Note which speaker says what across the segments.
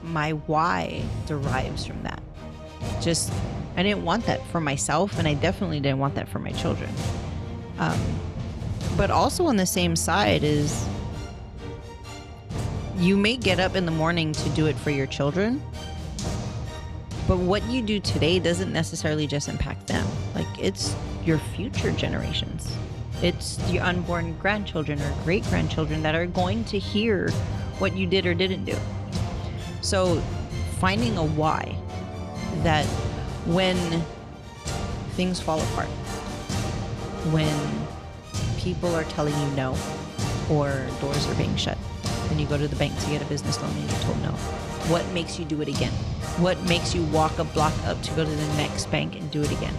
Speaker 1: my why derives from that. Just, I didn't want that for myself, and I definitely didn't want that for my children. But also on the same side is, you may get up in the morning to do it for your children, but what you do today doesn't necessarily just impact them. Like, it's your future generations. It's your unborn grandchildren or great-grandchildren that are going to hear what you did or didn't do. So finding a why, that when things fall apart, when people are telling you no, or doors are being shut, and you go to the bank to get a business loan and you're told no, what makes you do it again? What makes you walk a block up to go to the next bank and do it again?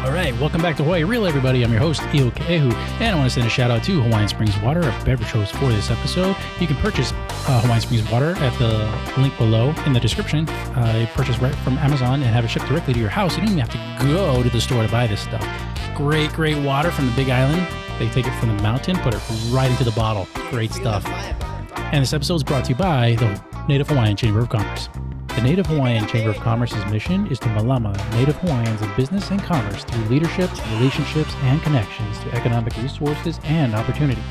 Speaker 2: All right, welcome back to Hawaii Real, everybody. I'm your host, Io Keehu, and I want to send a shout out to Hawaiian Springs Water, a beverage host for this episode. You can purchase Hawaiian Springs Water at the link below in the description. You purchase right from Amazon and have it shipped directly to your house. You don't even have to go to the store to buy this stuff. Great water from the Big Island. They take it from the mountain, put it right into the bottle. Great stuff. And this episode is brought to you by the Native Hawaiian Chamber of Commerce. The Native Hawaiian Chamber of Commerce's mission is to malama Native Hawaiians in business and commerce through leadership, relationships, and connections to economic resources and opportunities.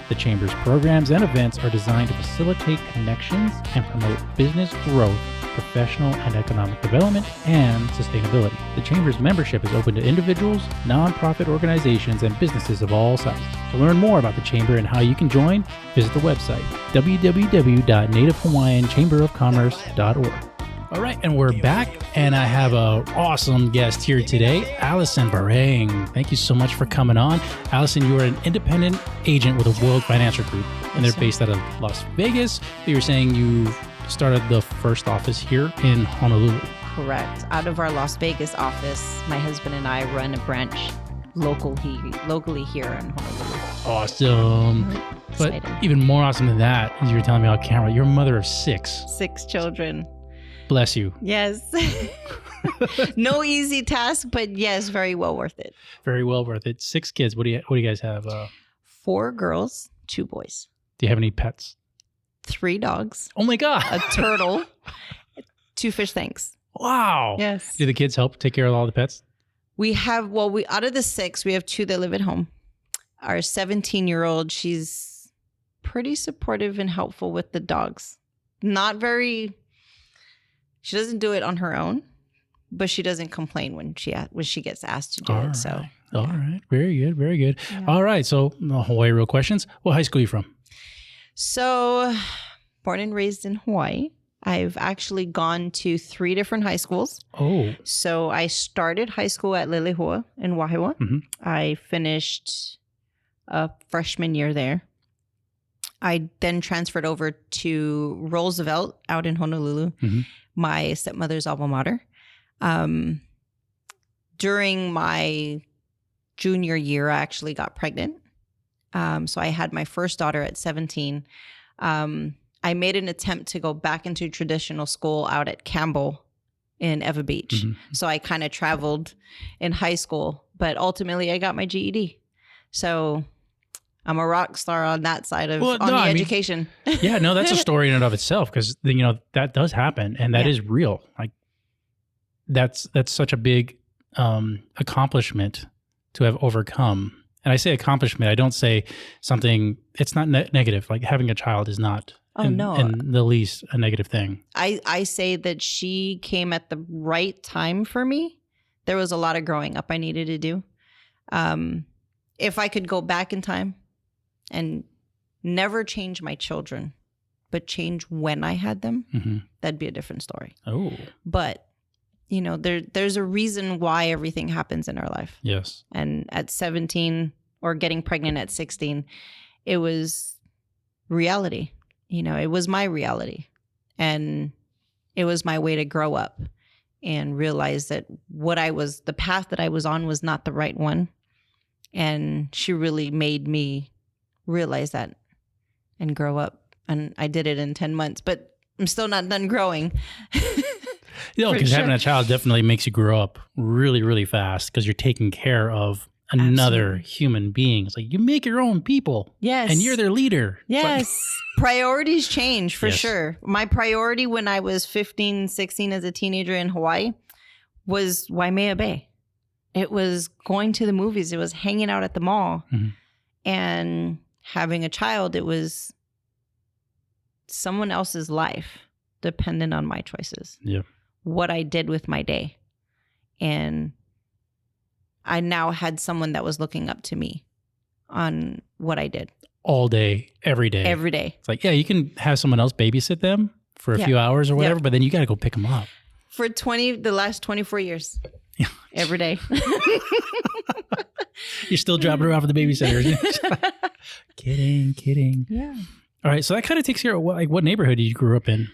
Speaker 2: The Chamber's programs and events are designed to facilitate connections and promote business growth, professional and economic development, and sustainability. The Chamber's membership is open to individuals, nonprofit organizations, and businesses of all sizes. To learn more about the Chamber and how you can join, visit the website www.nativehawaiianchamberofcommerce.org. All right, and we're back, and I have an awesome guest here today, Alison Bareng. Thank you so much for coming on. Alison, you are an independent agent with a World Financial Group, and they're based out of Las Vegas. You were saying you started the first office here in Honolulu.
Speaker 1: Correct. Out of our Las Vegas office, my husband and I run a branch locally here in Honolulu.
Speaker 2: Awesome. But
Speaker 1: Excited.
Speaker 2: Even more awesome than that, as you were telling me on camera, you're a mother of 6.
Speaker 1: 6 children.
Speaker 2: Bless you.
Speaker 1: Yes. No easy task, but yes, very well worth it.
Speaker 2: Very well worth it. 6 kids. What do you guys have?
Speaker 1: 4 girls, 2 boys.
Speaker 2: Do you have any pets?
Speaker 1: 3 dogs.
Speaker 2: Oh my God.
Speaker 1: A turtle. 2 fish tanks.
Speaker 2: Wow.
Speaker 1: Yes.
Speaker 2: Do the kids help take care of all the pets?
Speaker 1: We have, out of the 6, we have 2 that live at home. Our 17-year-old, she's pretty supportive and helpful with the dogs. She doesn't do it on her own, but she doesn't complain when she gets asked to do it.
Speaker 2: Right.
Speaker 1: So,
Speaker 2: all right. Very good. Very good.
Speaker 1: Yeah.
Speaker 2: All right. So Hawaii Real questions. What high school are you from?
Speaker 1: So born and raised in Hawaii. I've actually gone to 3 different high schools.
Speaker 2: Oh.
Speaker 1: So I started high school at Lilihua in Wahiawa.
Speaker 2: Mm-hmm.
Speaker 1: I finished a freshman year there. I then transferred over to Roosevelt out in Honolulu, my stepmother's alma mater. During my junior year, I actually got pregnant. So I had my first daughter at 17. I made an attempt to go back into traditional school out at Campbell in Eva Beach. Mm-hmm. So I kind of traveled in high school, but ultimately I got my GED. So I'm a rock star on that side of education.
Speaker 2: Yeah, no, that's a story in and of itself, because that does happen, and that is real. Like that's such a big accomplishment to have overcome. And I say accomplishment, I don't say something. It's not negative. Like having a child is not. In the least a negative thing.
Speaker 1: I say that she came at the right time for me. There was a lot of growing up I needed to do. If I could go back in time and never change my children, but change when I had them, that'd be a different story.
Speaker 2: Oh.
Speaker 1: But, there's a reason why everything happens in our life.
Speaker 2: Yes.
Speaker 1: And at 17 or getting pregnant at 16, it was reality. It was my reality, and it was my way to grow up and realize that the path that I was on was not the right one. And she really made me realize that and grow up. And I did it in 10 months, but I'm still not done growing.
Speaker 2: Because having a child definitely makes you grow up really, really fast, because you're taking care of another
Speaker 1: Absolutely.
Speaker 2: human being. It's like you make your own people.
Speaker 1: Yes.
Speaker 2: And you're their leader. It's like-
Speaker 1: Yes. Priorities change for
Speaker 2: Yes.
Speaker 1: sure. My priority when I was 15, 16 as a teenager in Hawaii was Waimea Bay. It was going to the movies. It was hanging out at the mall.
Speaker 2: Mhm.
Speaker 1: And having a child, it was someone else's life dependent on my choices.
Speaker 2: Yeah.
Speaker 1: What I did with my day. And I now had someone that was looking up to me on what I did.
Speaker 2: All day, every day.
Speaker 1: Every day.
Speaker 2: It's like, yeah, you can have someone else babysit them for a
Speaker 1: Yeah.
Speaker 2: few hours or whatever,
Speaker 1: Yeah.
Speaker 2: but then you got to go pick them up.
Speaker 1: For the last 24 years.
Speaker 2: Yeah.
Speaker 1: Every day.
Speaker 2: You're still dropping her off at the babysitter. Kidding.
Speaker 1: Yeah.
Speaker 2: All right, so that kind of takes care of what neighborhood you grew up in,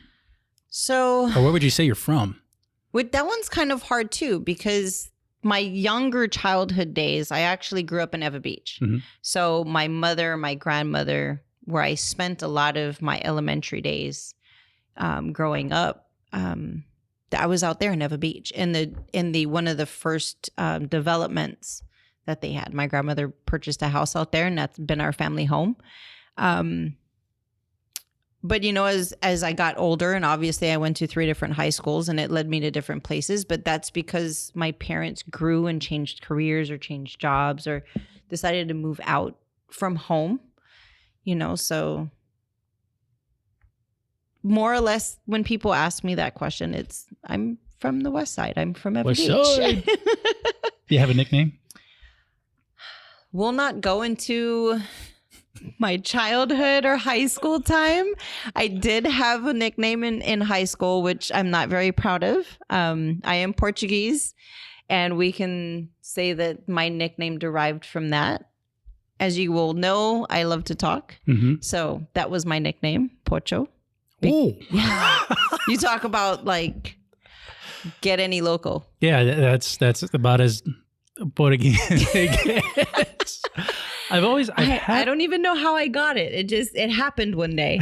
Speaker 1: So
Speaker 2: or where would you say you're from?
Speaker 1: that one's kind of hard too, because my younger childhood days, I actually grew up in Eva Beach.
Speaker 2: Mhm.
Speaker 1: So my mother, my grandmother, where I spent a lot of my elementary days growing up, I was out there in Eva Beach in the one of the first developments that they had. My grandmother purchased a house out there, and that's been our family home. But as I got older, and obviously I went to 3 different high schools, and it led me to different places. But that's because my parents grew and changed careers or changed jobs or decided to move out from home. So more or less, when people ask me that question, I'm from the West Side. I'm from Eva
Speaker 2: West
Speaker 1: Beach.
Speaker 2: Side. Do you have a nickname?
Speaker 1: We'll not go into my childhood or high school time. I did have a nickname in high school, which I'm not very proud of. I am Portuguese, and we can say that my nickname derived from that. As you will know, I love to talk.
Speaker 2: Mm-hmm.
Speaker 1: So that was my nickname, Pocho.
Speaker 2: Oh.
Speaker 1: You talk about get any local.
Speaker 2: Yeah, that's about as Portuguese as it gets.
Speaker 1: I don't even know how I got it. It happened one day.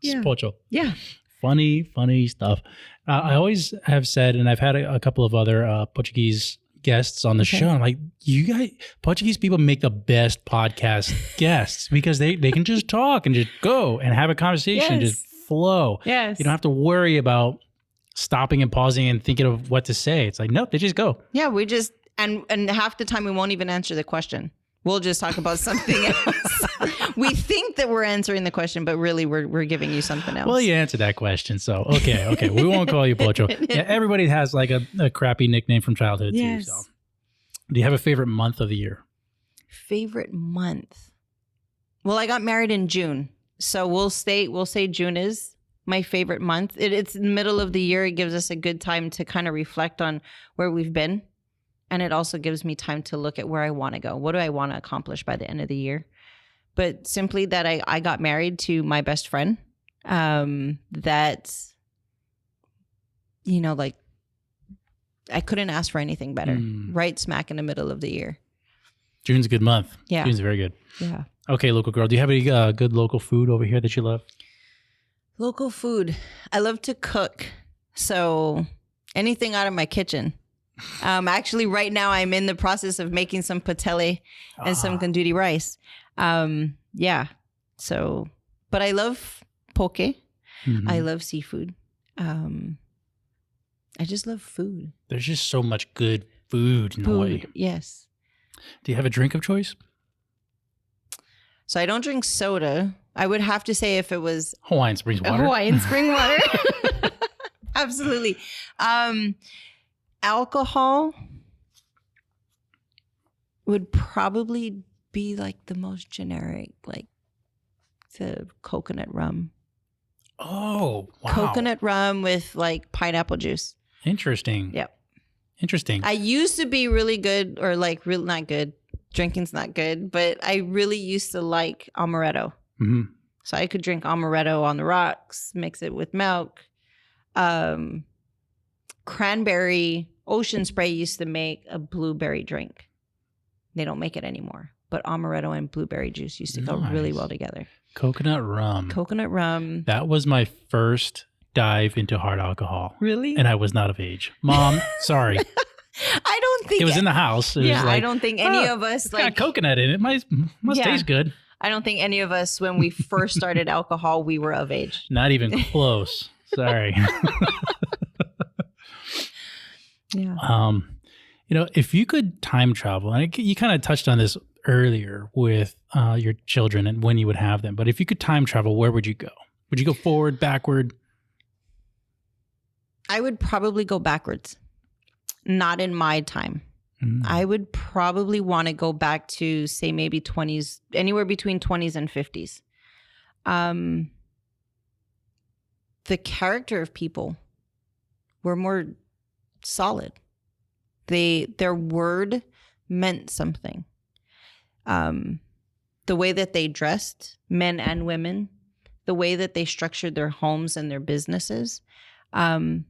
Speaker 1: Yeah.
Speaker 2: Pocho.
Speaker 1: Yeah.
Speaker 2: Funny stuff. I always have said, and I've had a couple of other Portuguese guests on the show. I'm like, you guys, Portuguese people make the best podcast guests because they can just talk and just go and have a conversation, and just flow.
Speaker 1: Yes.
Speaker 2: You don't have to worry about stopping and pausing and thinking of what to say. It's like, nope, they just go.
Speaker 1: Yeah, we just and half the time we won't even answer the question. We'll just talk about something else. We think that we're answering the question, but really we're giving you something else.
Speaker 2: Well, you answered that question, so okay. We won't call you Pocho. Yeah, everybody has a crappy nickname from childhood too. So, do you have a favorite month of the year?
Speaker 1: Favorite month? Well, I got married in June, so we'll say June is my favorite month. It's in the middle of the year. It gives us a good time to kind of reflect on where we've been. And it also gives me time to look at where I want to go. What do I want to accomplish by the end of the year? But simply that I got married to my best friend. That, I couldn't ask for anything better. Right smack in the middle of the year.
Speaker 2: June's a good month.
Speaker 1: Yeah.
Speaker 2: June's very good.
Speaker 1: Yeah.
Speaker 2: Okay, local girl. Do you have any good local food over here that you love?
Speaker 1: Local food. I love to cook. So anything out of my kitchen. Actually, right now I'm in the process of making some patele and some kanduri rice. Yeah. So, but I love poke.
Speaker 2: Mm-hmm.
Speaker 1: I love seafood. I just love food.
Speaker 2: There's just so much good food in Hawaii.
Speaker 1: Yes.
Speaker 2: Do you have a drink of choice?
Speaker 1: So I don't drink soda. I would have to say if it was
Speaker 2: Hawaiian Springs water.
Speaker 1: Hawaiian spring water. Absolutely. Alcohol would probably be the most generic, the coconut rum.
Speaker 2: Oh, wow.
Speaker 1: Coconut rum with pineapple juice.
Speaker 2: Interesting.
Speaker 1: Yep.
Speaker 2: Interesting.
Speaker 1: I used to be really good, or real not good. Drinking's not good, but I really used to like amaretto.
Speaker 2: Mm-hmm.
Speaker 1: So I could drink amaretto on the rocks, mix it with milk. Cranberry Ocean Spray used to make a blueberry drink. They don't make it anymore, but amaretto and blueberry juice used to go really well together.
Speaker 2: Coconut rum.
Speaker 1: Coconut rum.
Speaker 2: That was my first dive into hard alcohol.
Speaker 1: Really?
Speaker 2: And I was not of age. Mom, sorry.
Speaker 1: I don't think
Speaker 2: It was in the house. It was
Speaker 1: I don't think any of us
Speaker 2: it's got coconut in it. Must taste good.
Speaker 1: I don't think any of us, when we first started alcohol, we were of age.
Speaker 2: Not even close. Sorry.
Speaker 1: Yeah.
Speaker 2: If you could time travel, and you kind of touched on this earlier with your children and when you would have them, but if you could time travel, where would you go? Would you go forward, backward?
Speaker 1: I would probably go backwards. Not in my time. I would probably want to go back to, say, maybe 20s, anywhere between 20s and 50s. The character of people were more solid. Their word meant something. The way that they dressed, men and women, the way that they structured their homes and their businesses. If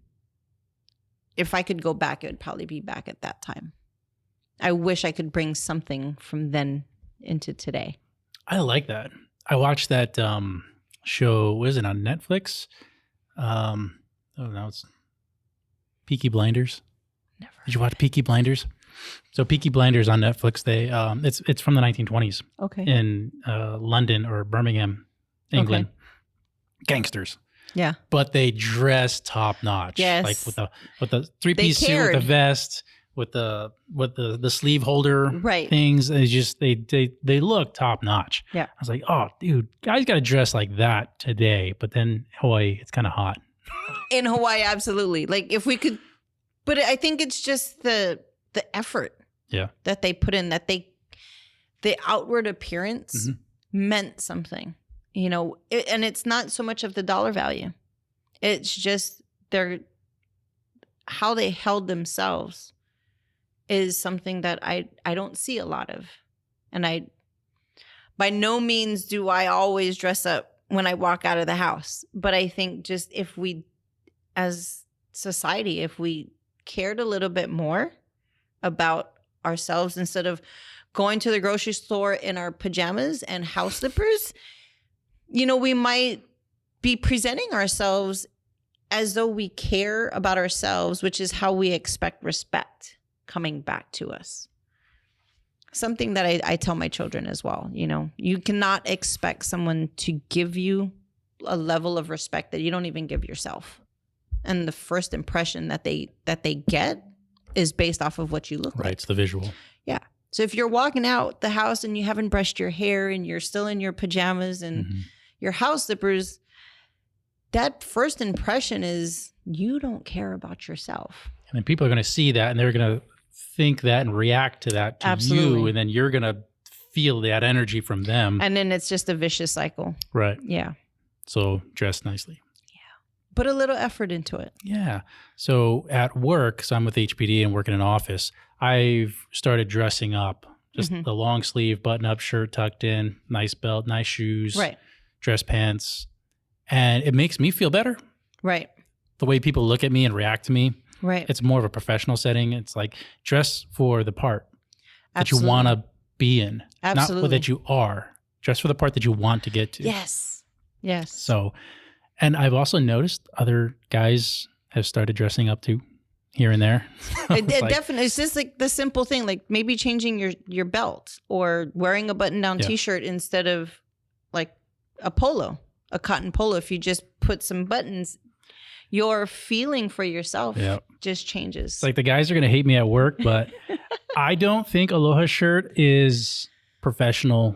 Speaker 1: I could go back, it would probably be back at that time. I wish I could bring something from then into today. I
Speaker 2: like that. I watched that show. Was it on Netflix? It's Peaky Blinders.
Speaker 1: Never.
Speaker 2: Did you watch Peaky Blinders? So Peaky Blinders on Netflix. They it's from the 1920s.
Speaker 1: Okay.
Speaker 2: In London or Birmingham, England. Okay. Gangsters.
Speaker 1: Yeah.
Speaker 2: But they dress top notch.
Speaker 1: Yes.
Speaker 2: Like with the 3-piece suit with the vest, with the sleeve holder things. They look top notch.
Speaker 1: Yeah.
Speaker 2: I was like, oh dude, guys gotta dress like that today. But then Hawaii, it's kinda hot.
Speaker 1: In Hawaii, absolutely. Like if we could, but I think it's just the effort that they put in, that the outward appearance meant something. And it's not so much of the dollar value. It's just how they held themselves is something that I don't see a lot of. And by no means do I always dress up when I walk out of the house. But I think just if we, as society, if we cared a little bit more about ourselves instead of going to the grocery store in our pajamas and house slippers, we might be presenting ourselves as though we care about ourselves, which is how we expect respect coming back to us. Something that I tell my children as well. You cannot expect someone to give you a level of respect that you don't even give yourself. And the first impression that they get is based off of what you look like.
Speaker 2: Right, it's the visual.
Speaker 1: Yeah. So if you're walking out the house and you haven't brushed your hair and you're still in your pajamas and your house slippers, that first impression is you don't care about yourself.
Speaker 2: And then people are going to see that and they're going to think that and react to that to you. And then you're going to feel that energy from them.
Speaker 1: And then it's just a vicious cycle.
Speaker 2: Right.
Speaker 1: Yeah.
Speaker 2: So dress nicely.
Speaker 1: Yeah. Put a little effort into it.
Speaker 2: Yeah. So at work, so I'm with HPD and work in an office, I've started dressing up. Just the long sleeve button up shirt tucked in, nice belt, nice shoes.
Speaker 1: Right.
Speaker 2: Dress pants, and it makes me feel better.
Speaker 1: Right.
Speaker 2: The way people look at me and react to me.
Speaker 1: Right.
Speaker 2: It's more of a professional setting. It's like dress for the part that you
Speaker 1: Absolutely.
Speaker 2: want to be in,
Speaker 1: Absolutely.
Speaker 2: not that you are. Dress for the part that you want to get to.
Speaker 1: Yes. Yes.
Speaker 2: So, and I've also noticed other guys have started dressing up too, here and there.
Speaker 1: It definitely, it's just like the simple thing, like maybe changing your belt or wearing a button-down T-shirt instead of like a cotton polo. If you just put some buttons, your feeling for yourself just changes. It's
Speaker 2: like the guys are going to hate me at work, but I don't think Aloha shirt is professional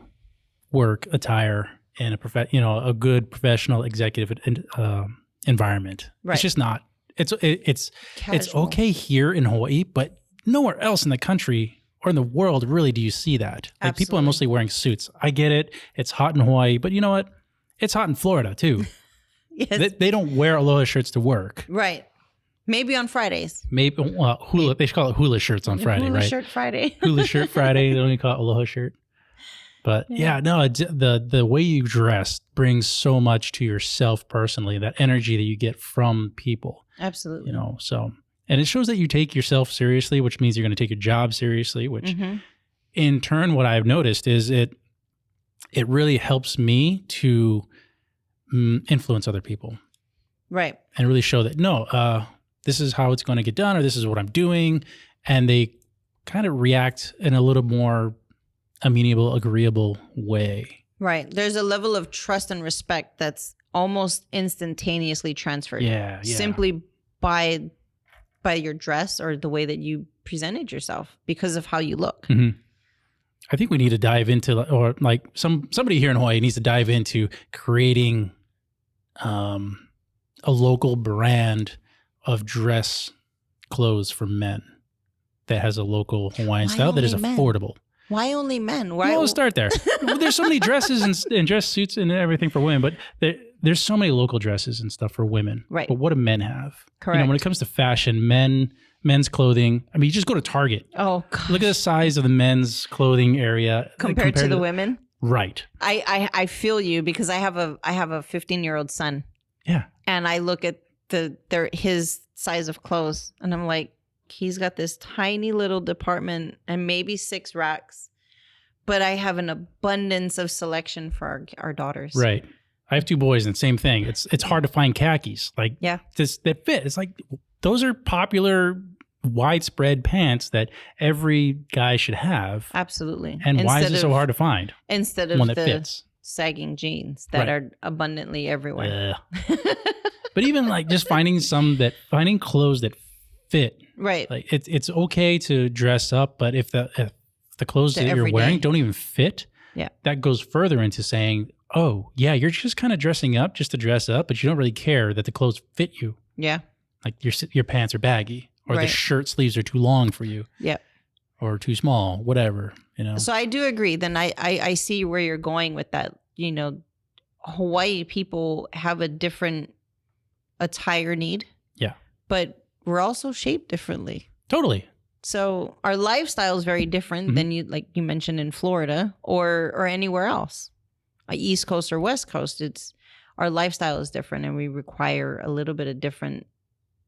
Speaker 2: work attire in a good professional executive environment. Right. It's just not. It's okay here in Hawaii, but nowhere else in the country or in the world really do you see that. Like people are mostly wearing suits. I get it. It's hot in Hawaii, but you know what? It's hot in Florida too.
Speaker 1: Yes.
Speaker 2: They don't wear Aloha shirts to work.
Speaker 1: Right. Maybe on Fridays.
Speaker 2: Maybe hula. They should call it hula shirts on Friday,
Speaker 1: hula
Speaker 2: right?
Speaker 1: Hula shirt Friday.
Speaker 2: Hula shirt Friday. They only call it Aloha shirt. But the way you dress brings so much to yourself personally. That energy that you get from people.
Speaker 1: Absolutely.
Speaker 2: So and it shows that you take yourself seriously, which means you're going to take your job seriously. Which, in turn, what I've noticed is it really helps me to influence other people.
Speaker 1: Right.
Speaker 2: And really show that, this is how it's going to get done, or this is what I'm doing. and they kind of react in a little more amenable, agreeable way.
Speaker 1: Right. There's a level of trust and respect that's almost instantaneously transferred.
Speaker 2: Yeah.
Speaker 1: Simply by your dress or the way that you presented yourself because of how you look.
Speaker 2: Mm-hmm. I think we need to dive into, or like somebody here in Hawaii needs to dive into creating a local brand of dress clothes for men that has a local Hawaiian style that is affordable.
Speaker 1: Why only men? Why?
Speaker 2: Well, we'll start there. There's so many dresses and dress suits and everything for women, but there's so many local dresses and stuff for women.
Speaker 1: Right.
Speaker 2: But what do men have?
Speaker 1: Correct.
Speaker 2: You know, when it comes to fashion, men's clothing. I mean, you just go to Target.
Speaker 1: Oh, gosh.
Speaker 2: Look at the size of the men's clothing area
Speaker 1: compared to the women.
Speaker 2: Right.
Speaker 1: I feel you because I have a 15-year-old son.
Speaker 2: Yeah.
Speaker 1: And I look at his size of clothes and I'm like, he's got this tiny little department and maybe 6 racks, but I have an abundance of selection for our daughters.
Speaker 2: Right. I have 2 boys and same thing. It's hard to find khakis that fit. It's like those are popular, widespread pants that every guy should have.
Speaker 1: Absolutely.
Speaker 2: And why is it so hard to find?
Speaker 1: Instead of
Speaker 2: one that fits?
Speaker 1: Sagging jeans that are abundantly everywhere.
Speaker 2: But even like just finding clothes that fit.
Speaker 1: Right.
Speaker 2: Like it's okay to dress up, but if the clothes that you're wearing don't even fit, that goes further into saying, oh yeah, you're just kind of dressing up just to dress up, but you don't really care that the clothes fit you.
Speaker 1: Yeah.
Speaker 2: Like your pants are baggy, or the shirt sleeves are too long for you.
Speaker 1: Yeah.
Speaker 2: Or too small, whatever, you know.
Speaker 1: So I do agree. Then I see where you're going with that. You know, Hawaii people have a different attire need. Yeah. But we're also shaped differently.
Speaker 2: Totally.
Speaker 1: So our lifestyle is very different than you mentioned in Florida or anywhere else. East Coast or West Coast, our lifestyle is different and we require a little bit of different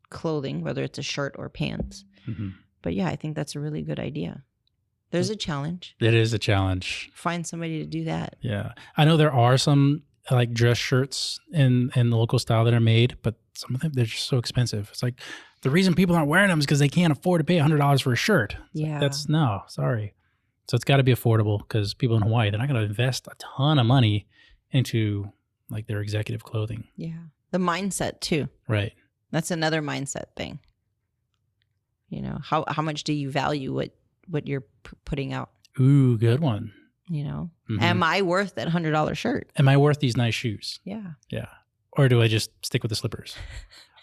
Speaker 1: clothing, whether it's a shirt or pants. Mm-hmm. But yeah, I think that's a really good idea. There's a challenge.
Speaker 2: It is a challenge.
Speaker 1: Find somebody to do that.
Speaker 2: Yeah. I know there are some like dress shirts in the local style that are made, but some of them, they're just so expensive. It's like the reason people aren't wearing them is because they can't afford to pay $100 for a shirt.
Speaker 1: Yeah.
Speaker 2: Sorry. So it's got to be affordable because people in Hawaii, they're not going to invest a ton of money into like their executive clothing.
Speaker 1: Yeah. The mindset too.
Speaker 2: Right.
Speaker 1: That's another mindset thing. You know, how much do you value what you're putting out?
Speaker 2: Ooh, good one.
Speaker 1: You know, am I worth that $100 shirt?
Speaker 2: Am I worth these nice shoes?
Speaker 1: Yeah.
Speaker 2: Yeah. Or do I just stick with the slippers?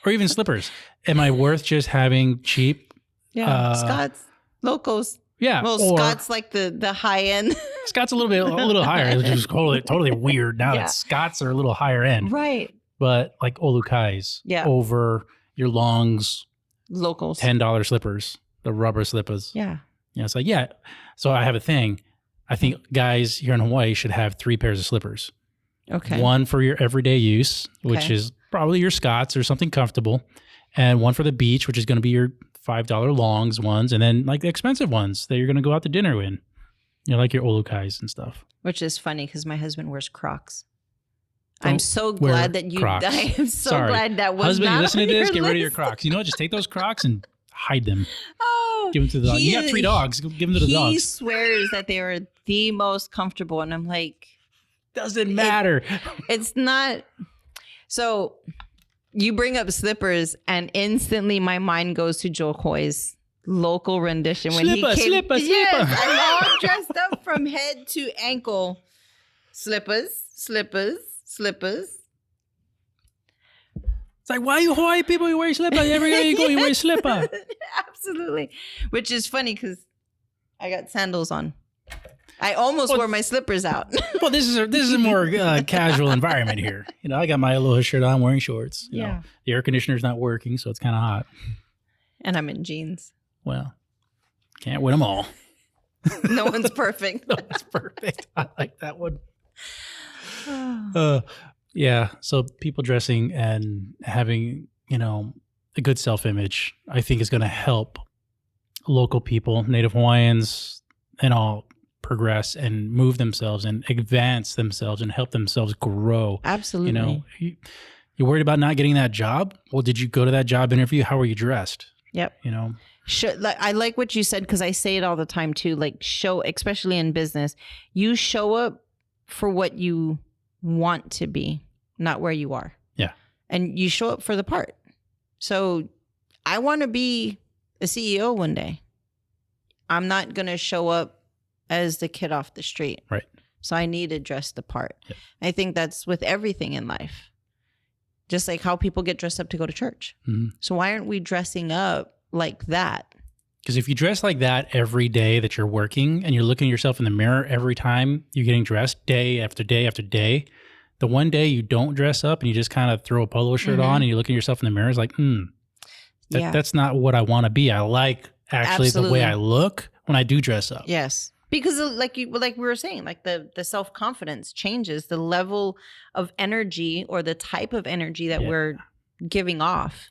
Speaker 2: Or even slippers? Am I worth just having cheap?
Speaker 1: Yeah. Scott's, locals.
Speaker 2: Yeah.
Speaker 1: Well, Scott's like the high end.
Speaker 2: Scott's a little higher, which is totally weird now that Scott's are a little higher end.
Speaker 1: Right.
Speaker 2: But like Olukai's over your Longs
Speaker 1: locals
Speaker 2: $10 slippers, the rubber slippers.
Speaker 1: Yeah.
Speaker 2: You know, it's like, so I have a thing. I think guys here in Hawaii should have 3 pairs of slippers.
Speaker 1: Okay.
Speaker 2: One for your everyday use, which is probably your Scott's or something comfortable, and one for the beach, which is going to be your $5 Longs ones, and then like the expensive ones that you're going to go out to dinner in. You know, like your Olukai's and stuff.
Speaker 1: Which is funny because my husband wears Crocs. I'm so glad that you.
Speaker 2: Crocs.
Speaker 1: I am so glad that was
Speaker 2: husband,
Speaker 1: not
Speaker 2: you listen
Speaker 1: on
Speaker 2: to this.
Speaker 1: your
Speaker 2: Get
Speaker 1: list.
Speaker 2: rid of your Crocs. You know what? Just take those Crocs and hide them.
Speaker 1: Oh,
Speaker 2: give them to the dog. You got 3 dogs. Give them to the dogs.
Speaker 1: He swears that they are the most comfortable, and I'm like,
Speaker 2: doesn't matter.
Speaker 1: It's not. So you bring up slippers, and instantly my mind goes to Joe Coy's local rendition when he came.
Speaker 2: Slipper.
Speaker 1: I'm all dressed up from head to ankle. Slippers.
Speaker 2: It's like, why you Hawaii people, you wear slipper? Everywhere you go, you wear slipper.
Speaker 1: Absolutely. Which is funny because I got sandals on. I almost wore my slippers out.
Speaker 2: Well, this is a more casual environment here. You know, I got my aloha shirt on, wearing shorts. You know, the air conditioner's not working, so it's kind of hot.
Speaker 1: And I'm in jeans.
Speaker 2: Well, can't win them all.
Speaker 1: No one's perfect.
Speaker 2: No one's perfect. I like that one. Yeah. So people dressing and having, you know, a good self-image, I think is going to help local people, Native Hawaiians and all, progress and move themselves and advance themselves and help themselves grow.
Speaker 1: Absolutely.
Speaker 2: You know, you're worried about not getting that job? Well, did you go to that job interview? How were you dressed?
Speaker 1: Yep.
Speaker 2: You know,
Speaker 1: Like, I like what you said because I say it all the time too. Like especially in business, you show up for what you want to be, not where you are.
Speaker 2: Yeah.
Speaker 1: And you show up for the part. So I want to be a CEO one day. I'm not going to show up as the kid off the street.
Speaker 2: Right.
Speaker 1: So I need to dress the part.
Speaker 2: Yeah.
Speaker 1: I think that's with everything in life. Just like how people get dressed up to go to church.
Speaker 2: Mm-hmm.
Speaker 1: So why aren't we dressing up like that?
Speaker 2: Because if you dress like that every day that you're working and you're looking at yourself in the mirror every time you're getting dressed day after day after day, the one day you don't dress up and you just kind of throw a polo shirt on and you look at yourself in the mirror, it's like, that's not what I want to be. I like actually the way I look when I do dress up.
Speaker 1: Yes. Because like we were saying, like the self-confidence changes, the level of energy or the type of energy that we're giving off.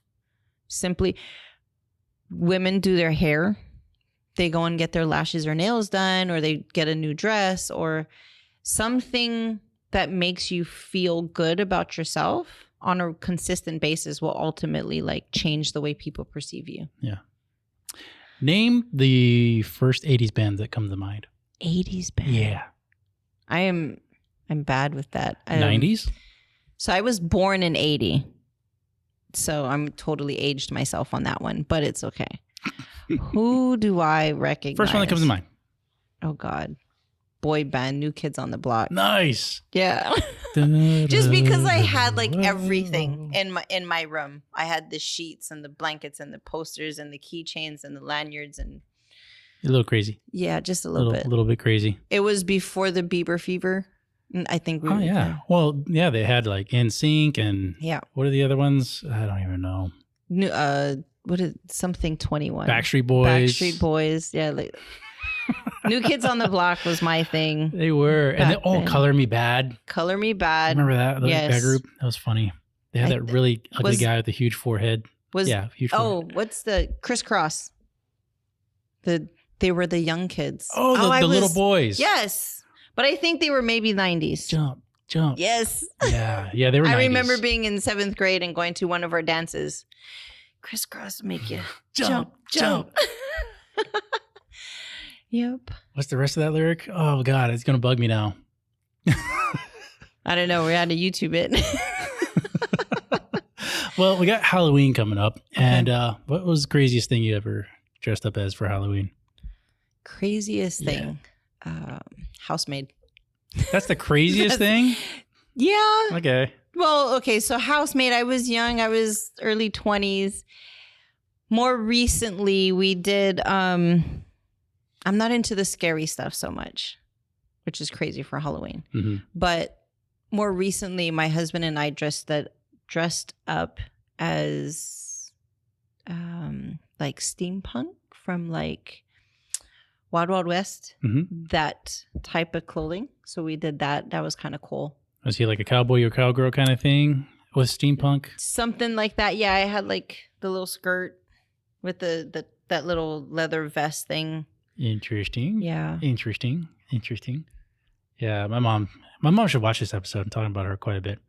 Speaker 1: Simply, women do their hair. They go and get their lashes or nails done, or they get a new dress or something that makes you feel good about yourself on a consistent basis will ultimately like change the way people perceive you.
Speaker 2: Yeah. Name the first 80s band that comes to mind.
Speaker 1: 80s band?
Speaker 2: Yeah.
Speaker 1: I'm bad with that.
Speaker 2: 90s?
Speaker 1: So I was born in 80. So I'm totally aged myself on that one, but it's okay. Who do I recognize?
Speaker 2: First one that comes to mind.
Speaker 1: Oh, God. Boy band, New Kids on the Block.
Speaker 2: Nice.
Speaker 1: Yeah. Just because I had like everything in my room. I had the sheets and the blankets and the posters and the keychains and the lanyards and
Speaker 2: a little crazy.
Speaker 1: Yeah, just a little bit.
Speaker 2: A little bit crazy.
Speaker 1: It was before the Bieber fever. I think we were.
Speaker 2: Oh, yeah. Well, yeah, they had like NSYNC and what are the other ones? I don't even know.
Speaker 1: What is something 21?
Speaker 2: Backstreet Boys.
Speaker 1: Backstreet Boys. Yeah. Like, New Kids on the Block was my thing.
Speaker 2: They were. And then, Color Me Bad.
Speaker 1: Color Me Bad.
Speaker 2: Remember that? Yes. That group? That was funny. They had that really ugly guy with a huge forehead. Huge forehead.
Speaker 1: Oh, what's the Crisscross? They were the young kids.
Speaker 2: Oh, the little boys.
Speaker 1: Yes. But I think they were maybe 90s.
Speaker 2: Jump.
Speaker 1: Yes.
Speaker 2: Yeah, they were 90s.
Speaker 1: I remember being in 7th grade and going to one of our dances. Crisscross make you jump. Yep.
Speaker 2: What's the rest of that lyric? Oh, God, it's going to bug me now.
Speaker 1: I don't know. We had to YouTube it.
Speaker 2: Well, we got Halloween coming up. Okay. And what was the craziest thing you ever dressed up as for Halloween?
Speaker 1: Craziest thing? Housemaid.
Speaker 2: That's the craziest thing?
Speaker 1: Yeah.
Speaker 2: Okay.
Speaker 1: Well, okay. So housemaid, I was young. I was early 20s. More recently, we did... I'm not into the scary stuff so much, which is crazy for Halloween. Mm-hmm. But more recently, my husband and I dressed up as like steampunk from like Wild Wild West, that type of clothing. So we did that. That was kind of cool.
Speaker 2: Was he like a cowboy or cowgirl kind of thing with steampunk?
Speaker 1: Something like that. Yeah, I had like the little skirt with that little leather vest thing.
Speaker 2: Interesting.
Speaker 1: Yeah.
Speaker 2: Interesting. Yeah, my mom should watch this episode. I'm talking about her quite a bit.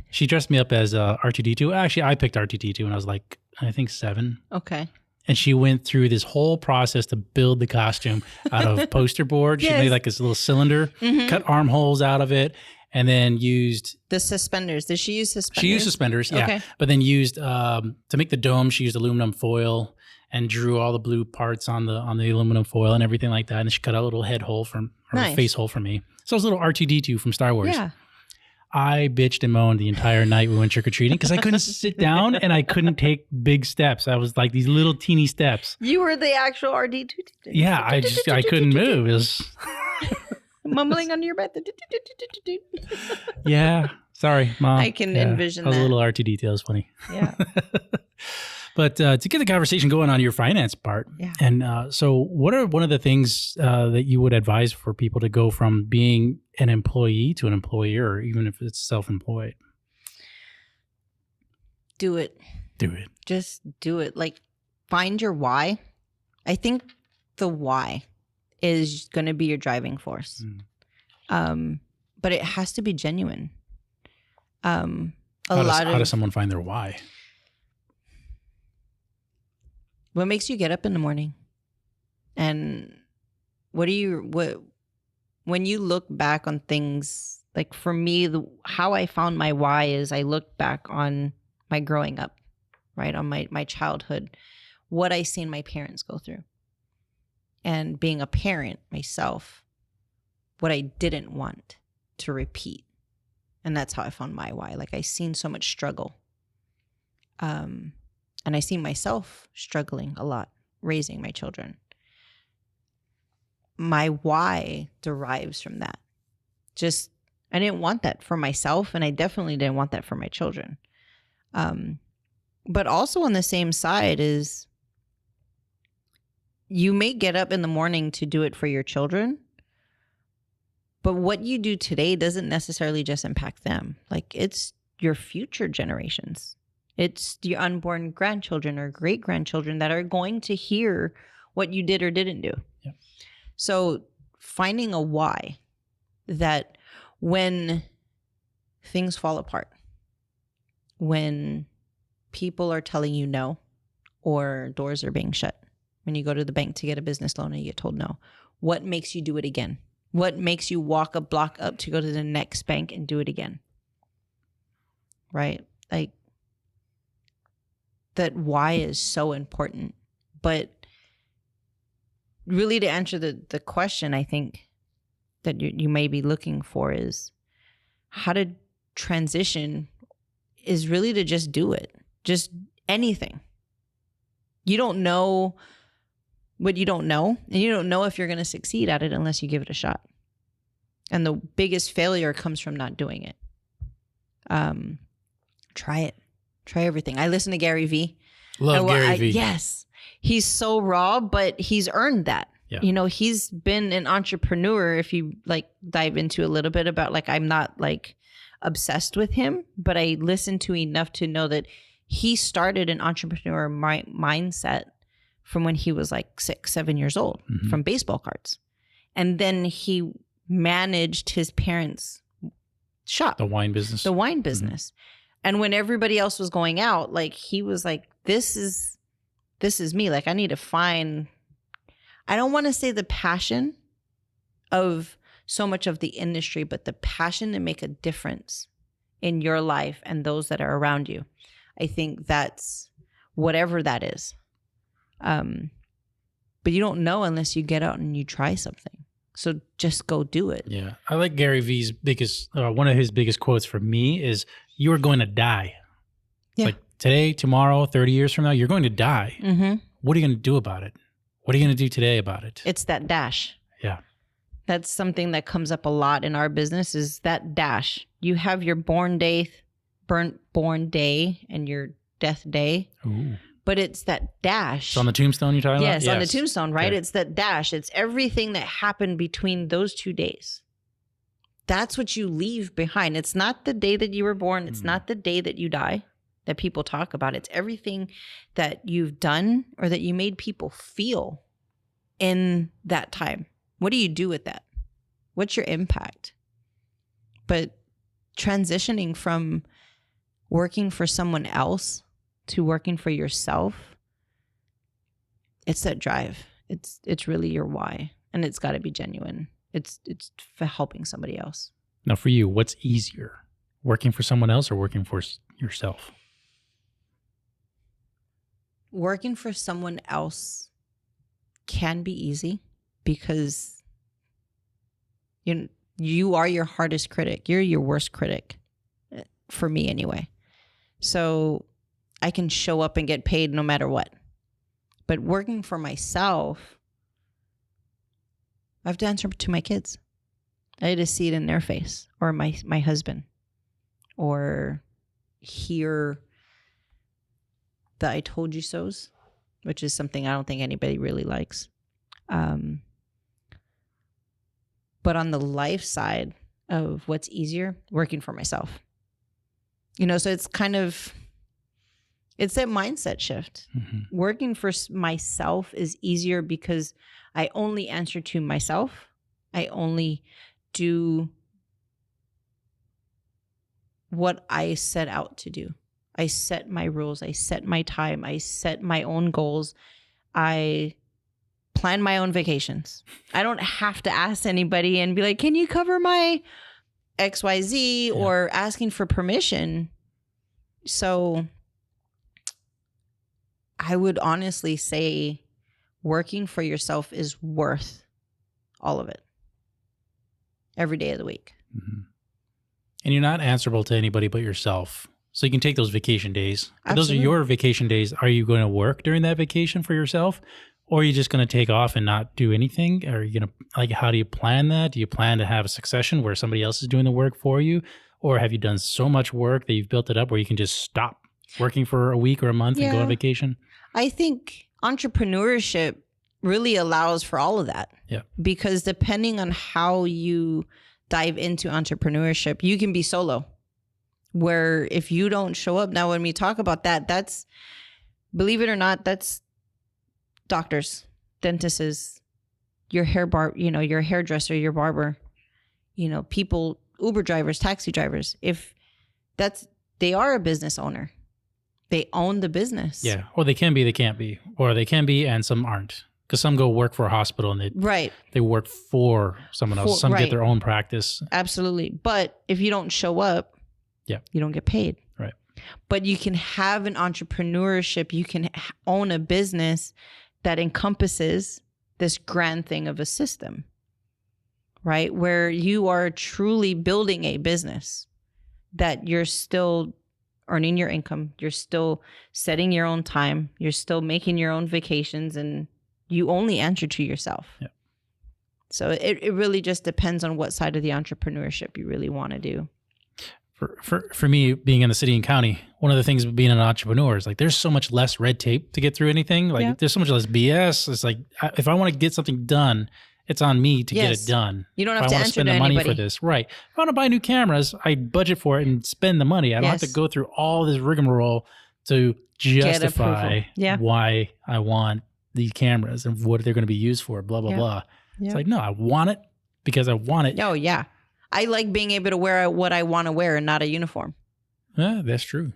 Speaker 2: She dressed me up as R2-D2. Actually, I picked R2-D2 when I was like, I think 7.
Speaker 1: Okay.
Speaker 2: And she went through this whole process to build the costume out of poster board. She made like this little cylinder, cut armholes out of it, and then used...
Speaker 1: the suspenders. Did she use suspenders?
Speaker 2: She used suspenders, yeah. Okay. But then used, to make the dome, she used aluminum foil and drew all the blue parts on the aluminum foil and everything like that. And then she cut out a little head hole a face hole for me. So it was a little R2-D2 from Star Wars. Yeah. I bitched and moaned the entire night we went trick-or-treating because I couldn't sit down and I couldn't take big steps. I was like these little teeny steps.
Speaker 1: You were the actual R2-D2.
Speaker 2: Yeah, I couldn't move. It was...
Speaker 1: mumbling under your breath.
Speaker 2: Yeah. Sorry, Mom.
Speaker 1: I can envision that.
Speaker 2: A little R2-D2. That was funny.
Speaker 1: Yeah.
Speaker 2: But to get the conversation going on your finance part, and so what are one of the things that you would advise for people to go from being an employee to an employer, even if it's self-employed?
Speaker 1: Do it. Just do it. Like, find your why. I think the why is going to be your driving force. But it has to be genuine. How
Speaker 2: does someone find their why?
Speaker 1: What makes you get up in the morning? And what when you look back on things, like for me, how I found my why is I looked back on my growing up, right? On my childhood, what I seen my parents go through. And being a parent myself, what I didn't want to repeat. And that's how I found my why. Like I seen so much struggle. And I see myself struggling a lot, raising my children. My why derives from that. Just, I didn't want that for myself, and I definitely didn't want that for my children. But also on the same side is, you may get up in the morning to do it for your children, but what you do today doesn't necessarily just impact them. Like it's your future generations. It's your unborn grandchildren or great grandchildren that are going to hear what you did or didn't do.
Speaker 2: Yep.
Speaker 1: So finding a why that when things fall apart, when people are telling you no, or doors are being shut, when you go to the bank to get a business loan and you get told no, what makes you do it again? What makes you walk a block up to go to the next bank and do it again? Right? Like, that why is so important. But really, to answer the question, I think that you may be looking for is how to transition is really to just do it. Just anything. You don't know what you don't know, and you don't know if you're going to succeed at it unless you give it a shot. And the biggest failure comes from not doing it. Try it. Try everything. I listen to Gary Vee.
Speaker 2: Love Gary Vee.
Speaker 1: Yes. He's so raw, but he's earned that.
Speaker 2: Yeah.
Speaker 1: You know, he's been an entrepreneur. If you like dive into a little bit about, like, I'm not like obsessed with him, but I listen to enough to know that he started an entrepreneur mindset from when he was like 6-7 years old, from baseball cards. And then he managed his parents' shop.
Speaker 2: The wine business.
Speaker 1: And when everybody else was going out, like, he was like, this is me. Like, I need to find, I don't want to say the passion of so much of the industry, but the passion to make a difference in your life and those that are around you. I think that's whatever that is. But you don't know unless you get out and you try something. So just go do it.
Speaker 2: Yeah. I like Gary Vee's one of his biggest quotes for me is, you are going to die.
Speaker 1: Yeah.
Speaker 2: Like today, tomorrow, 30 years from now, you're going to die.
Speaker 1: Mm-hmm.
Speaker 2: What are you going to do about it? What are you going to do today about it?
Speaker 1: It's that dash.
Speaker 2: Yeah.
Speaker 1: That's something that comes up a lot in our business, is that dash. You have your born day and your death day.
Speaker 2: Ooh.
Speaker 1: But it's that dash.
Speaker 2: It's on the tombstone you're talking about?
Speaker 1: Yes, on the tombstone, right?
Speaker 2: Okay.
Speaker 1: It's that dash. It's everything that happened between those 2 days. That's what you leave behind. It's not the day that you were born. It's not the day that you die that people talk about. It's everything that you've done or that you made people feel in that time. What do you do with that? What's your impact? But transitioning from working for someone else to working for yourself, it's that drive. It's really your why, and it's got to be genuine. It's for helping somebody else.
Speaker 2: Now, for you, what's easier, working for someone else or working for yourself?
Speaker 1: Working for someone else can be easy because you are your hardest critic. You're your worst critic, for me anyway. So I can show up and get paid no matter what. But working for myself, I have to answer to my kids. I had to see it in their face, or my husband, or hear the I told you so's, which is something I don't think anybody really likes. But on the life side of what's easier, working for myself. So it's it's that mindset shift. Mm-hmm. Working for myself is easier because I only answer to myself. I only do what I set out to do. I set my rules. I set my time. I set my own goals. I plan my own vacations. I don't have to ask anybody and be like, can you cover my XYZ or asking for permission. So I would honestly say working for yourself is worth all of it. Every day of the week.
Speaker 2: Mm-hmm. And you're not answerable to anybody but yourself. So you can take those vacation days. But those are your vacation days. Are you going to work during that vacation for yourself? Or are you just going to take off and not do anything? Or are you going to, like, how do you plan that? Do you plan to have a succession where somebody else is doing the work for you? Or have you done so much work that you've built it up where you can just stop working for a week or a month and go on vacation?
Speaker 1: I think entrepreneurship really allows for all of that.
Speaker 2: Yeah. Because
Speaker 1: depending on how you dive into entrepreneurship, you can be solo. Where if you don't show up, now when we talk about that, that's, believe it or not, that's doctors, dentists, your your hairdresser, your barber, people, Uber drivers, taxi drivers. If they are a business owner, they own the business.
Speaker 2: Yeah. Or they can be, they can't be, or they can be, and some aren't. Because some go work for a hospital and they work for someone else. Some get their own practice.
Speaker 1: Absolutely. But if you don't show up, you don't get paid.
Speaker 2: Right.
Speaker 1: But you can have an entrepreneurship. You can own a business that encompasses this grand thing of a system, right? Where you are truly building a business that you're still earning your income. You're still setting your own time. You're still making your own vacations, and you only answer to yourself.
Speaker 2: Yeah.
Speaker 1: So it really just depends on what side of the entrepreneurship you really want to do.
Speaker 2: For me, being in the city and county, one of the things of being an entrepreneur is like there's so much less red tape to get through anything. Like there's so much less BS. It's like if I want to get something done, it's on me to get it done.
Speaker 1: You don't have to answer
Speaker 2: spend
Speaker 1: to
Speaker 2: the money
Speaker 1: anybody
Speaker 2: for this. Right. If I want to buy new cameras, I budget for it and spend the money. I don't have to go through all this rigmarole to justify why I want these cameras and what they're going to be used for, blah, blah, blah. Yeah. It's like, no, I want it because I want it.
Speaker 1: Oh, yeah. I like being able to wear what I want to wear and not a uniform.
Speaker 2: Yeah, that's true.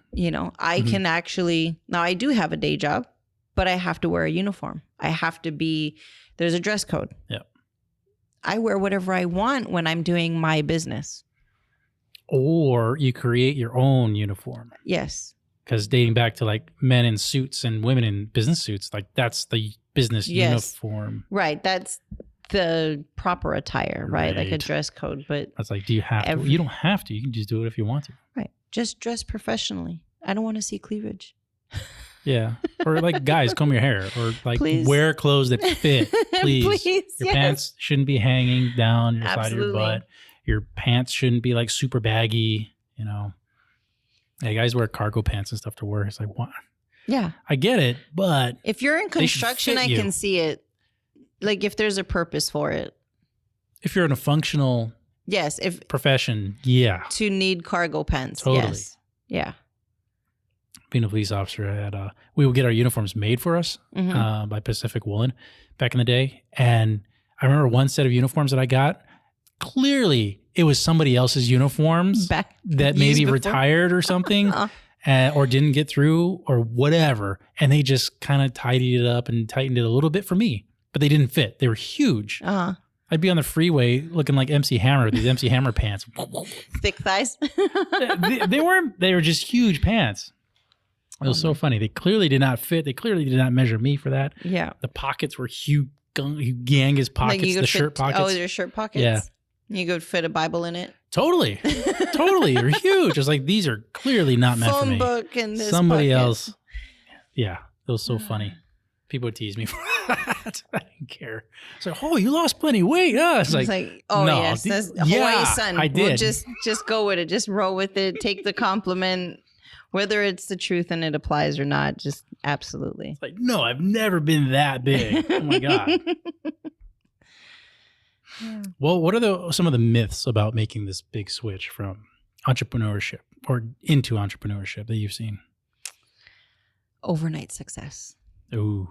Speaker 1: I can actually, now I do have a day job, but I have to wear a uniform. I have to be, there's a dress code.
Speaker 2: Yeah.
Speaker 1: I wear whatever I want when I'm doing my business.
Speaker 2: Or you create your own uniform.
Speaker 1: Yes.
Speaker 2: Because dating back to like men in suits and women in business suits, like that's the business uniform.
Speaker 1: Right. That's the proper attire, right? Like a dress code. But
Speaker 2: that's like, do you have to? You don't have to. You can just do it if you want to.
Speaker 1: Right. Just dress professionally. I don't want to see cleavage.
Speaker 2: Yeah. Or like, guys, comb your hair. Or like wear clothes that fit, please. Your pants shouldn't be hanging down your side of your butt. Your pants shouldn't be like super baggy, Hey, guys wear cargo pants and stuff to work. It's like, what? Yeah. I get it, but
Speaker 1: if you're in construction, I can see it. Like if there's a purpose for it.
Speaker 2: If you're in a functional profession,
Speaker 1: to need cargo pants.
Speaker 2: Totally.
Speaker 1: Yes. Yeah.
Speaker 2: Being a police officer, we would get our uniforms made for us by Pacific Woolen back in the day. And I remember one set of uniforms that I got, clearly it was somebody else's uniforms that maybe retired or something or didn't get through or whatever. And they just kind of tidied it up and tightened it a little bit for me, but they didn't fit. They were huge. I'd be on the freeway looking like MC Hammer, these MC Hammer pants.
Speaker 1: Thick thighs.
Speaker 2: they were just huge pants. It was so funny. They clearly did not fit. They clearly did not measure me for that.
Speaker 1: Yeah.
Speaker 2: The pockets were humongous pockets, like shirt pockets.
Speaker 1: Oh, their shirt pockets?
Speaker 2: Yeah.
Speaker 1: You could fit a Bible in it?
Speaker 2: Totally. Totally. They're huge. It's like, these are clearly not meant for me.
Speaker 1: Phone book in this
Speaker 2: Somebody
Speaker 1: pocket.
Speaker 2: Else. Yeah. It was so funny. People would tease me for that. I didn't care. It's like, oh, you lost plenty of weight. It's like,
Speaker 1: oh,
Speaker 2: no,
Speaker 1: yes. That's Hawaii Sun.
Speaker 2: I did.
Speaker 1: We'll just go with it. Just roll with it. Take the compliment. Whether it's the truth and it applies or not, just absolutely.
Speaker 2: It's like, no, I've never been that big. Oh, my God. Well, what are some of the myths about making this big switch from entrepreneurship or into entrepreneurship that you've seen?
Speaker 1: Overnight success.
Speaker 2: Ooh,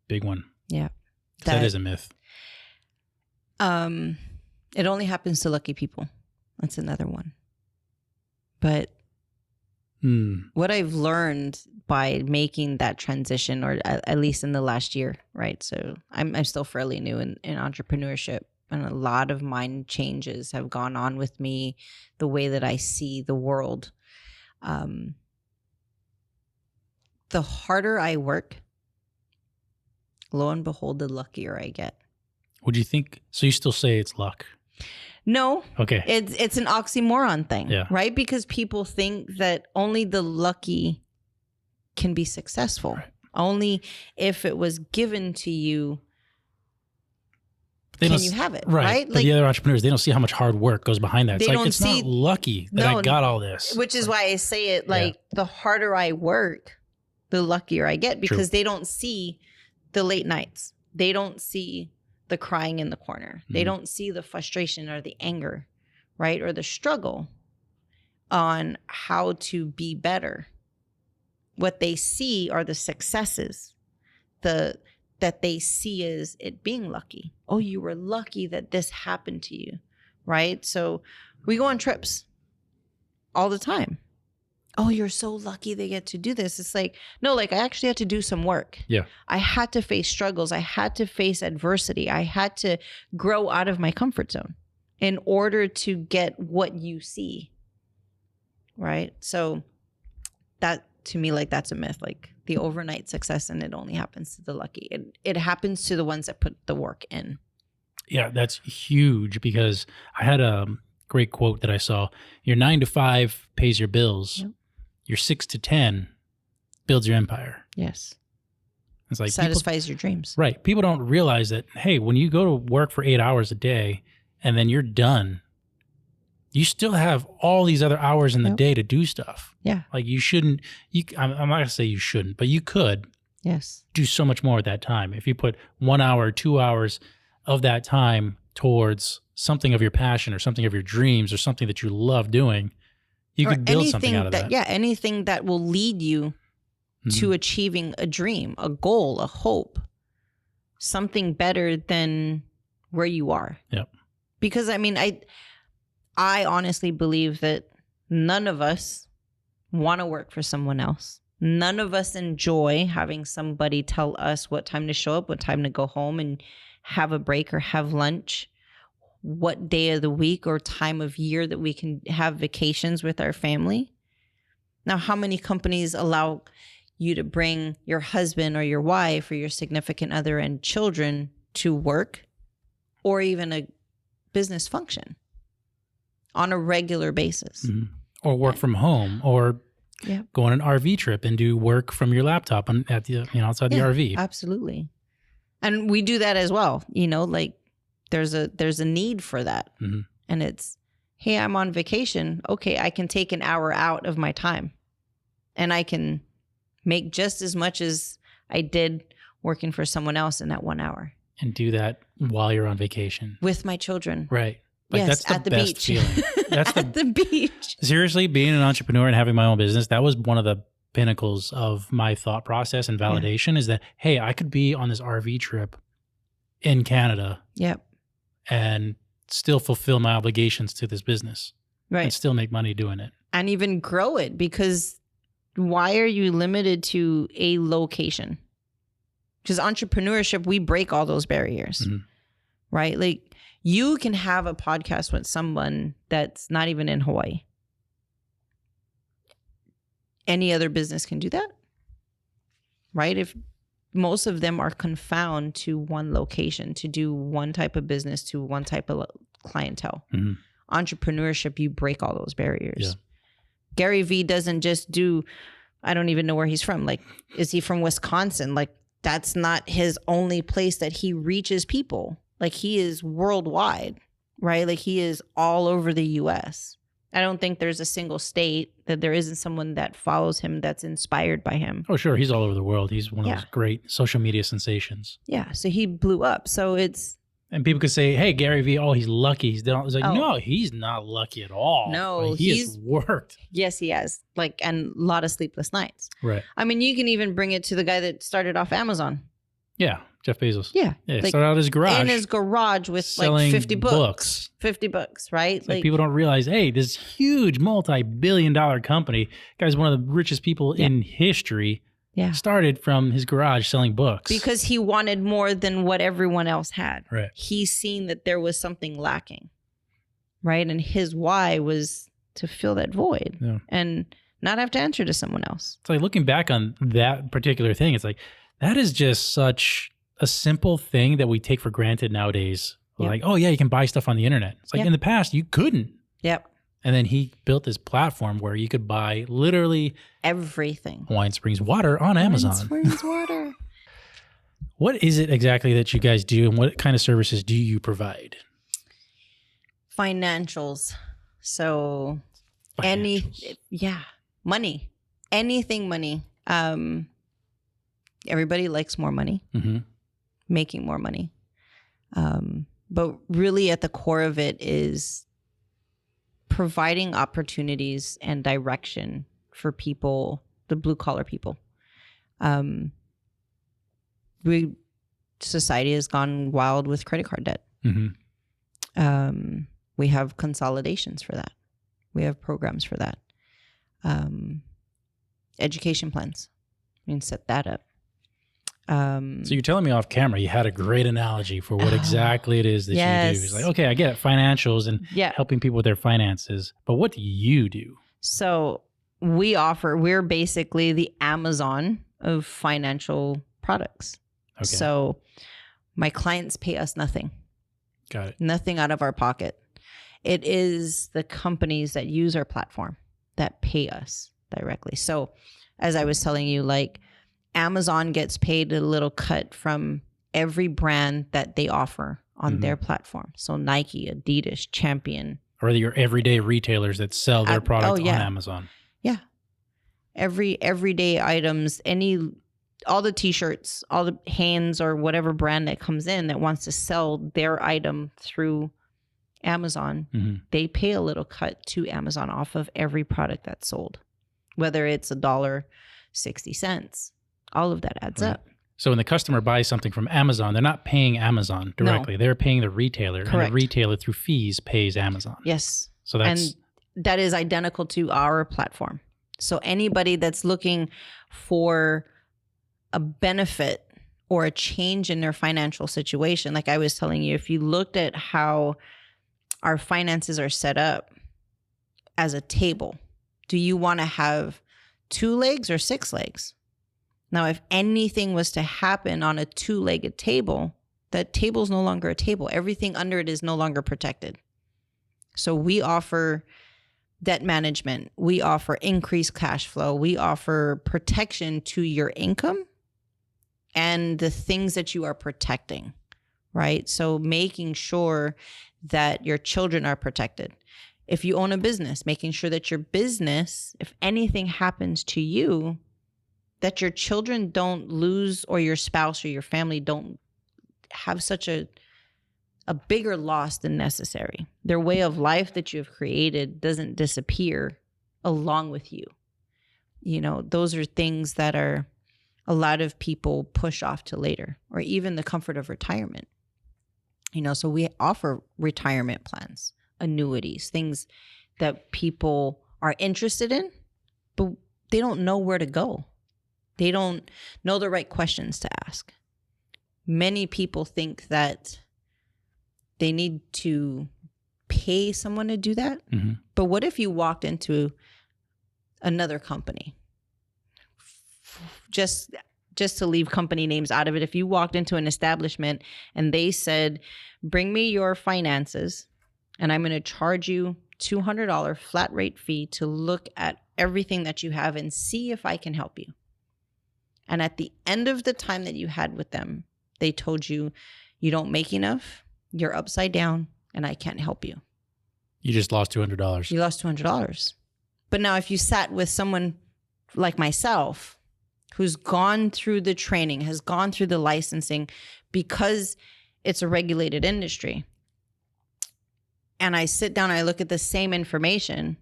Speaker 2: big one.
Speaker 1: Yeah.
Speaker 2: That is a myth.
Speaker 1: It only happens to lucky people. That's another one. But What I've learned by making that transition, or at least in the last year, right? So I'm still fairly new in entrepreneurship, and a lot of mind changes have gone on with me, the way that I see the world. The harder I work, lo and behold, the luckier I get.
Speaker 2: Would you think? So you still say it's luck?
Speaker 1: No.
Speaker 2: Okay.
Speaker 1: It's an oxymoron thing,
Speaker 2: Yeah.
Speaker 1: right? Because people think that only the lucky can be successful.
Speaker 2: Right.
Speaker 1: Only if it was given to you
Speaker 2: They
Speaker 1: can
Speaker 2: don't
Speaker 1: you have it,
Speaker 2: right?
Speaker 1: right?
Speaker 2: But the other entrepreneurs, they don't see how much hard work goes behind that. It's
Speaker 1: They
Speaker 2: like
Speaker 1: don't
Speaker 2: it's
Speaker 1: see-
Speaker 2: not lucky that I got all this.
Speaker 1: Which is why I say it like the harder I work, the luckier I get, because they don't see the late nights. They don't see the crying in the corner. They don't see the frustration or the anger, right? Or the struggle on how to be better. What they see are the successes, that they see as it being lucky. Oh, you were lucky that this happened to you, right? So we go on trips all the time. Oh, you're so lucky they get to do this. It's like, no, like I actually had to do some work.
Speaker 2: Yeah.
Speaker 1: I had to face struggles. I had to face adversity. I had to grow out of my comfort zone in order to get what you see, right? So that, to me, like that's a myth, like the overnight success, and it only happens to the lucky. It happens to the ones that put the work in.
Speaker 2: Yeah, that's huge, because I had a great quote that I saw. Your 9 to 5 pays your bills.
Speaker 1: Yep.
Speaker 2: Your 6 to 10 builds your empire.
Speaker 1: Yes.
Speaker 2: It's like
Speaker 1: Satisfies your dreams.
Speaker 2: Right. People don't realize that, hey, when you go to work for 8 hours a day and then you're done, you still have all these other hours in the day to do stuff.
Speaker 1: Yeah.
Speaker 2: Like you shouldn't, I'm not going to say you shouldn't, but you could do so much more at that time. If you put 1 hour, 2 hours of that time towards something of your passion or something of your dreams or something that you love doing, you could build something out of that.
Speaker 1: Yeah, anything that will lead you to achieving a dream, a goal, a hope, something better than where you are.
Speaker 2: Yep.
Speaker 1: Because I mean, I honestly believe that none of us want to work for someone else. None of us enjoy having somebody tell us what time to show up, what time to go home and have a break or have lunch, what day of the week or time of year that we can have vacations with our family. Now, how many companies allow you to bring your husband or your wife or your significant other and children to work or even a business function on a regular basis?
Speaker 2: Or work from home, or go on an RV trip and do work from your laptop at the outside the RV.
Speaker 1: Absolutely. And we do that as well. Like there's a need for that. And it's, hey, I'm on vacation. Okay, I can take an hour out of my time and I can make just as much as I did working for someone else in that 1 hour.
Speaker 2: And do that while you're on vacation.
Speaker 1: With my children.
Speaker 2: Right. Like
Speaker 1: yes,
Speaker 2: that's the best
Speaker 1: beach.
Speaker 2: feeling. That's
Speaker 1: at the beach.
Speaker 2: Seriously, being an entrepreneur and having my own business, that was one of the pinnacles of my thought process and validation is that, hey, I could be on this RV trip in Canada.
Speaker 1: Yep.
Speaker 2: And still fulfill my obligations to this business.
Speaker 1: Right.
Speaker 2: And still make money doing it.
Speaker 1: And even grow it, because why are you limited to a location? Because entrepreneurship, we break all those barriers, right? Like you can have a podcast with someone that's not even in Hawaii. Any other business can do that, right? If most of them are confined to one location to do one type of business to one type of clientele. Entrepreneurship, you break all those barriers.
Speaker 2: Yeah.
Speaker 1: Gary Vee doesn't just do, I don't even know where he's from. Like, is he from Wisconsin? Like, that's not his only place that he reaches people. Like, he is worldwide, right? Like, he is all over the US. I don't think there's a single state that there isn't someone that follows him that's inspired by him.
Speaker 2: Oh, sure. He's all over the world. He's one of those great social media sensations.
Speaker 1: Yeah. So he blew up. So it's...
Speaker 2: And people could say, hey, Gary Vee, oh, he's lucky. He's done. It's like, no, he's not lucky at all.
Speaker 1: No,
Speaker 2: like, he has worked.
Speaker 1: Yes, he has. Like, and a lot of sleepless nights.
Speaker 2: Right.
Speaker 1: I mean, you can even bring it to the guy that started off Amazon.
Speaker 2: Yeah. Jeff Bezos.
Speaker 1: Yeah.
Speaker 2: Yeah,
Speaker 1: Like,
Speaker 2: started out his garage.
Speaker 1: in his garage with
Speaker 2: selling
Speaker 1: like 50 books. 50 books, right?
Speaker 2: It's like people don't realize, hey, this huge multi-billion-dollar company, guy's one of the richest people in history, started from his garage selling books.
Speaker 1: Because he wanted more than what everyone else had.
Speaker 2: Right.
Speaker 1: He's seen that there was something lacking, right? And his why was to fill that void and not have to answer to someone else.
Speaker 2: It's like looking back on that particular thing, it's like, that is just such a simple thing that we take for granted nowadays. Like, oh yeah, you can buy stuff on the internet. It's like in the past, you couldn't.
Speaker 1: Yep.
Speaker 2: And then he built this platform where you could buy literally
Speaker 1: everything.
Speaker 2: Hawaiian Springs water on Amazon.
Speaker 1: Springs water.
Speaker 2: What is it exactly that you guys do, and what kind of services do you provide?
Speaker 1: Financials. So money, anything money. Everybody likes more money, making more money. But really at the core of it is providing opportunities and direction for people, the blue collar people. Society has gone wild with credit card debt. We have consolidations for that. We have programs for that. Education plans. We can set that up.
Speaker 2: So you're telling me off camera, you had a great analogy for what exactly it is that you do. It's like, okay, I get it, financials and helping people with their finances, but what do you do?
Speaker 1: So we're basically the Amazon of financial products. Okay. So my clients pay us nothing.
Speaker 2: Got it.
Speaker 1: Nothing out of our pocket. It is the companies that use our platform that pay us directly. So as I was telling you, like, Amazon gets paid a little cut from every brand that they offer on their platform. So Nike, Adidas, Champion.
Speaker 2: Or your everyday retailers that sell their product on Amazon.
Speaker 1: Yeah. Everyday items, all the t-shirts, all the Hanes or whatever brand that comes in that wants to sell their item through Amazon, they pay a little cut to Amazon off of every product that's sold. Whether it's $1.60. All of that adds up.
Speaker 2: So when the customer buys something from Amazon, they're not paying Amazon directly. No. They're paying the retailer. Correct. And the retailer through fees pays Amazon.
Speaker 1: Yes.
Speaker 2: So and
Speaker 1: that is identical to our platform. So anybody that's looking for a benefit or a change in their financial situation, like I was telling you, if you looked at how our finances are set up as a table, do you want to have 2 legs or 6 legs? Now, if anything was to happen on a 2-legged table, that table's no longer a table. Everything under it is no longer protected. So we offer debt management. We offer increased cash flow. We offer protection to your income and the things that you are protecting, right? So making sure that your children are protected. If you own a business, making sure that your business, if anything happens to you, that your children don't lose, or your spouse or your family don't have such a bigger loss than necessary. Their way of life that you've created doesn't disappear along with you. You know, those are things that are a lot of people push off to later, or even the comfort of retirement. You know, so we offer retirement plans, annuities, things that people are interested in, but they don't know where to go. They don't know the right questions to ask. Many people think that they need to pay someone to do that. But what if you walked into another company? Just to leave company names out of it, if you walked into an establishment and they said, bring me your finances and I'm going to charge you $200 flat rate fee to look at everything that you have and see if I can help you. And at the end of the time that you had with them, they told you, you don't make enough, you're upside down, and I can't help you.
Speaker 2: You just lost $200.
Speaker 1: You lost $200. But now if you sat with someone like myself, who's gone through the training, has gone through the licensing, because it's a regulated industry, and I sit down and I look at the same information,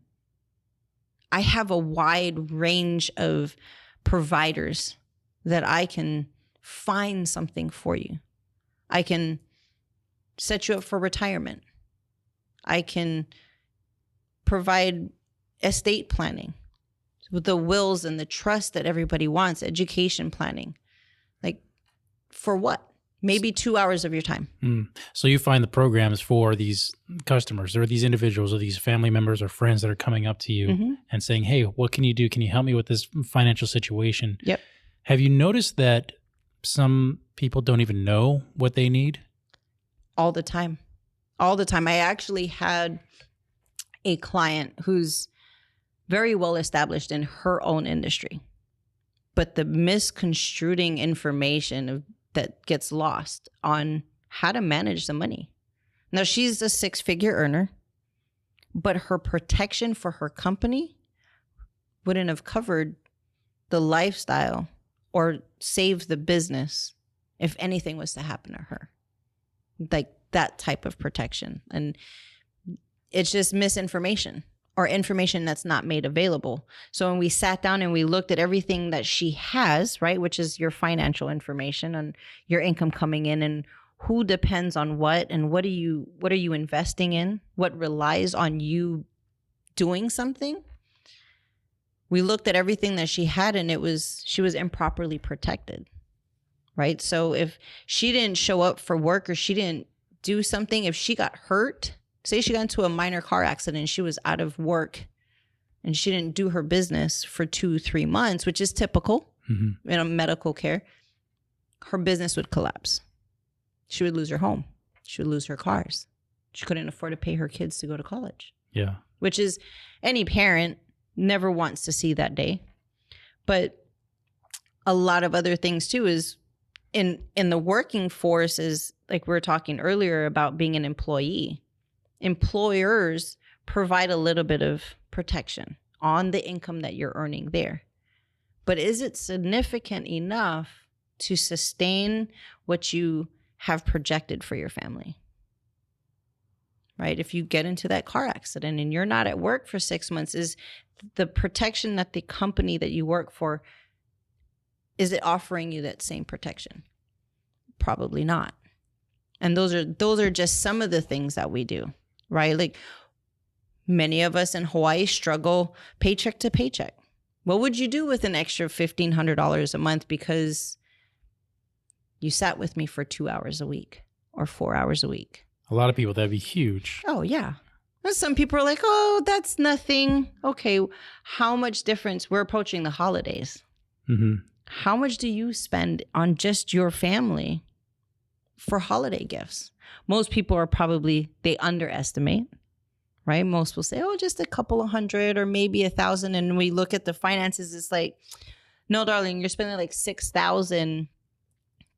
Speaker 1: I have a wide range of providers that I can find something for you. I can set you up for retirement. I can provide estate planning with the wills and the trust that everybody wants, education planning. Like, for what? Maybe 2 hours of your time.
Speaker 2: So you find the programs for these customers or these individuals or these family members or friends that are coming up to you and saying, hey, what can you do? Can you help me with this financial situation?
Speaker 1: Yep.
Speaker 2: Have you noticed that some people don't even know what they need?
Speaker 1: All the time. All the time. I actually had a client who's very well established in her own industry, but the misconstruing information that gets lost on how to manage the money. Now, she's a 6-figure earner, but her protection for her company wouldn't have covered the lifestyle or saved the business if anything was to happen to her. Like that type of protection. And it's just misinformation or information that's not made available. So when we sat down and we looked at everything that she has, right, which is your financial information and your income coming in and who depends on what and what are you investing in, what relies on you doing something. We looked at everything that she had and she was improperly protected, right? So if she didn't show up for work or she didn't do something, if she got hurt, say she got into a minor car accident, she was out of work and she didn't do her business for 2-3 months, which is typical in a medical care, her business would collapse. She would lose her home. She would lose her cars. She couldn't afford to pay her kids to go to college. Yeah. Which is any parent never wants to see that day. But a lot of other things too is in the working force is like we were talking earlier about being an employee. Employers provide a little bit of protection on the income that you're earning there. But is it significant enough to sustain what you have projected for your family? Right? If you get into that car accident and you're not at work for 6 months, is the protection that the company that you work for, is it offering you that same protection? Probably not. And those are just some of the things that we do. Right? Like many of us in Hawaii struggle paycheck to paycheck. What would you do with an extra $1,500 a month because you sat with me for 2 hours a week or 4 hours a week?
Speaker 2: A lot of people, that'd be huge.
Speaker 1: Oh, yeah. And some people are like, oh, that's nothing. Okay, how much difference? We're approaching the holidays. How much do you spend on just your family for holiday gifts? Most people are they underestimate, right? Most will say, oh, just a couple of hundred or maybe 1,000. And we look at the finances, it's like, no, darling, you're spending like 6,000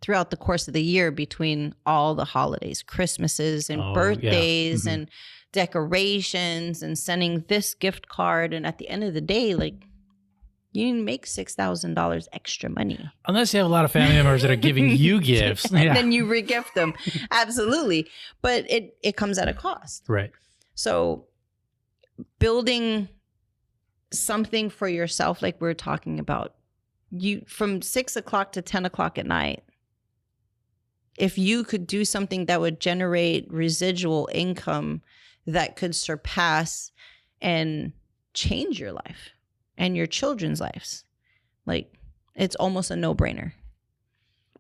Speaker 1: throughout the course of the year between all the holidays, Christmases and birthdays and decorations and sending this gift card. And at the end of the day, like, you didn't make $6,000 extra money. Unless
Speaker 2: you have a lot of family members that are giving you gifts.
Speaker 1: And then you re-gift them. Absolutely. But it comes at a cost.
Speaker 2: Right.
Speaker 1: So building something for yourself, like we're talking about, you from 6 o'clock to 10 o'clock at night, if you could do something that would generate residual income that could surpass and change your life and your children's lives, like it's almost a no-brainer.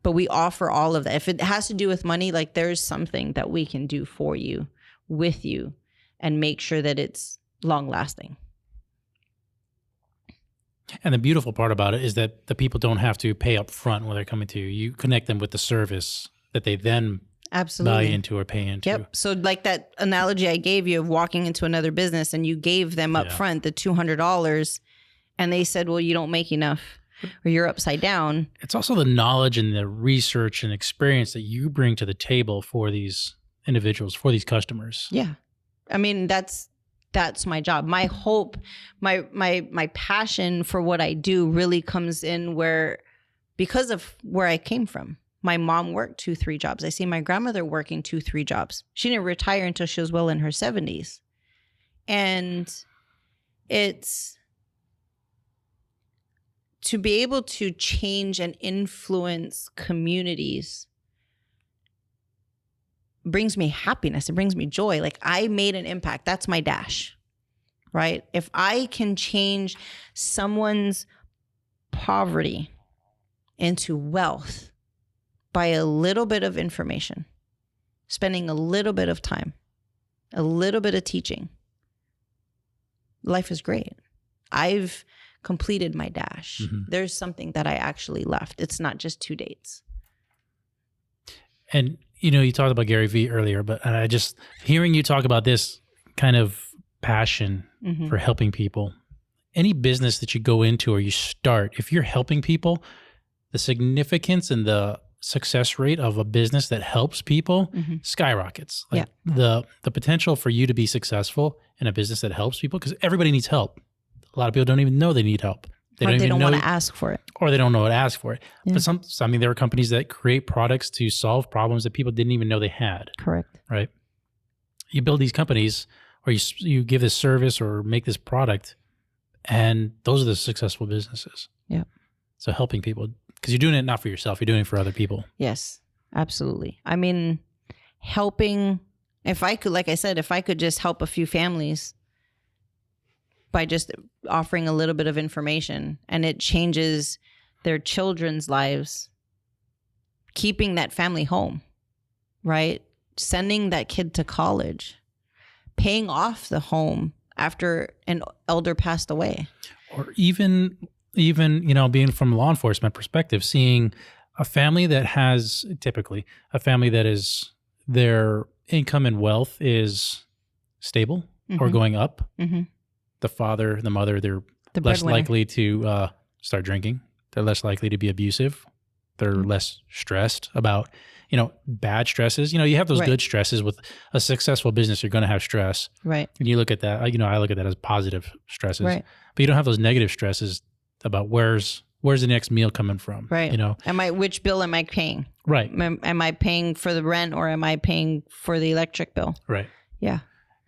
Speaker 1: But we offer all of that. If it has to do with money, like there's something that we can do for you, with you, and make sure that it's long-lasting.
Speaker 2: And the beautiful part about it is that the people don't have to pay up front when they're coming to you. You connect them with the service that they then buy into or pay into.
Speaker 1: Yep. So like that analogy I gave you of walking into another business and you gave them up front the $200 and they said, well, you don't make enough or you're upside down.
Speaker 2: It's also the knowledge and the research and experience that you bring to the table for these individuals, for these customers.
Speaker 1: Yeah. I mean, that's my job. My hope, my passion for what I do really comes in because of where I came from. My mom worked 2-3 jobs. I see my grandmother working 2-3 jobs. She didn't retire until she was well in her 70s. And it's to be able to change and influence communities brings me happiness. It brings me joy. Like, I made an impact. That's my dash, right? If I can change someone's poverty into wealth by a little bit of information, spending a little bit of time, a little bit of teaching, life is great. I've completed my dash. There's something that I actually left. It's not just 2 dates.
Speaker 2: And, you know, you talked about Gary Vee earlier, but I just, hearing you talk about this kind of passion for helping people, any business that you go into or you start, if you're helping people, the significance and the success rate of a business that helps people skyrockets. Like the potential for you to be successful in a business that helps people, because everybody needs help. A lot of people don't even know they need help.
Speaker 1: They don't want to ask for it.
Speaker 2: Or they don't know how to ask for it. Yeah. But I mean, there are companies that create products to solve problems that people didn't even know they had.
Speaker 1: Correct.
Speaker 2: Right? You build these companies, or you give this service or make this product, and those are the successful businesses.
Speaker 1: Yeah.
Speaker 2: So helping people, because you're doing it not for yourself, you're doing it for other people.
Speaker 1: Yes, absolutely. I mean, helping, if I could, like I said, if I could just help a few families by just offering a little bit of information, and it changes their children's lives, keeping that family home, right? Sending that kid to college, paying off the home after an elder passed away.
Speaker 2: Or even, you know, being from a law enforcement perspective, seeing a family that has, typically, a family that is, their income and wealth is stable or going up. The father, the mother, they're less likely to start drinking. They're less likely to be abusive. They're less stressed about, you know, bad stresses. You know, you have those good stresses with a successful business. You're going to have stress.
Speaker 1: Right.
Speaker 2: And you look at that, you know, I look at that as positive stresses.
Speaker 1: Right.
Speaker 2: But you don't have those negative stresses about where's the next meal coming from.
Speaker 1: Right.
Speaker 2: You know,
Speaker 1: which bill am I paying?
Speaker 2: Right.
Speaker 1: Am I paying for the rent, or am I paying for the electric bill?
Speaker 2: Right.
Speaker 1: Yeah.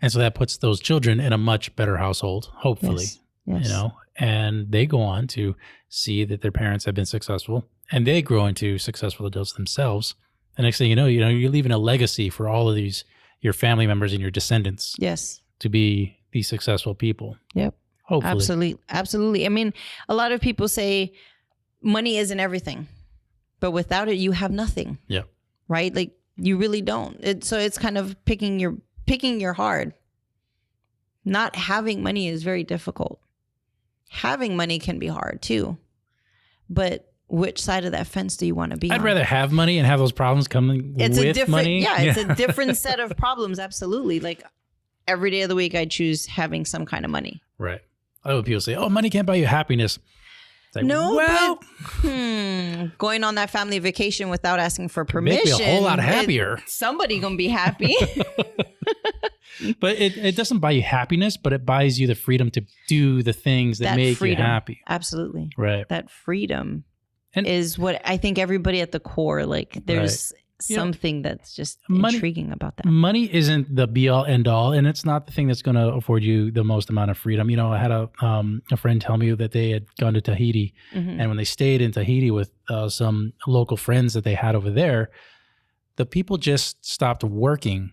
Speaker 2: And so that puts those children in a much better household, hopefully.
Speaker 1: Yes.
Speaker 2: You know, and they go on to see that their parents have been successful, and they grow into successful adults themselves. The next thing you know, you're leaving a legacy for all of these, your family members and your descendants.
Speaker 1: Yes.
Speaker 2: To be these successful people.
Speaker 1: Yep.
Speaker 2: Hopefully.
Speaker 1: Absolutely. Absolutely. I mean, a lot of people say money isn't everything, but without it, you have nothing.
Speaker 2: Yeah.
Speaker 1: Right? Like, you really don't. So it's kind of picking your hard. Not having money is very difficult. Having money can be hard too. But which side of that fence do you want to be on?
Speaker 2: I'd rather have money and have those problems coming with money.
Speaker 1: Yeah, it's a different set of problems. Absolutely. Like, every day of the week, I choose having some kind of money.
Speaker 2: Right. I know people say, oh, money can't buy you happiness. It's like,
Speaker 1: no,
Speaker 2: well,
Speaker 1: but, going on that family vacation without asking for permission.
Speaker 2: Make me a whole lot happier.
Speaker 1: Somebody gonna be happy.
Speaker 2: But it doesn't buy you happiness, but it buys you the freedom to do the things that make you happy.
Speaker 1: Absolutely.
Speaker 2: Right.
Speaker 1: That freedom is what I think everybody at the core, like, there's something that's just intriguing about that.
Speaker 2: Money isn't the be all end all, and it's not the thing that's going to afford you the most amount of freedom. You know, I had a friend tell me that they had gone to Tahiti, and when they stayed in Tahiti with some local friends that they had over there, the people just stopped working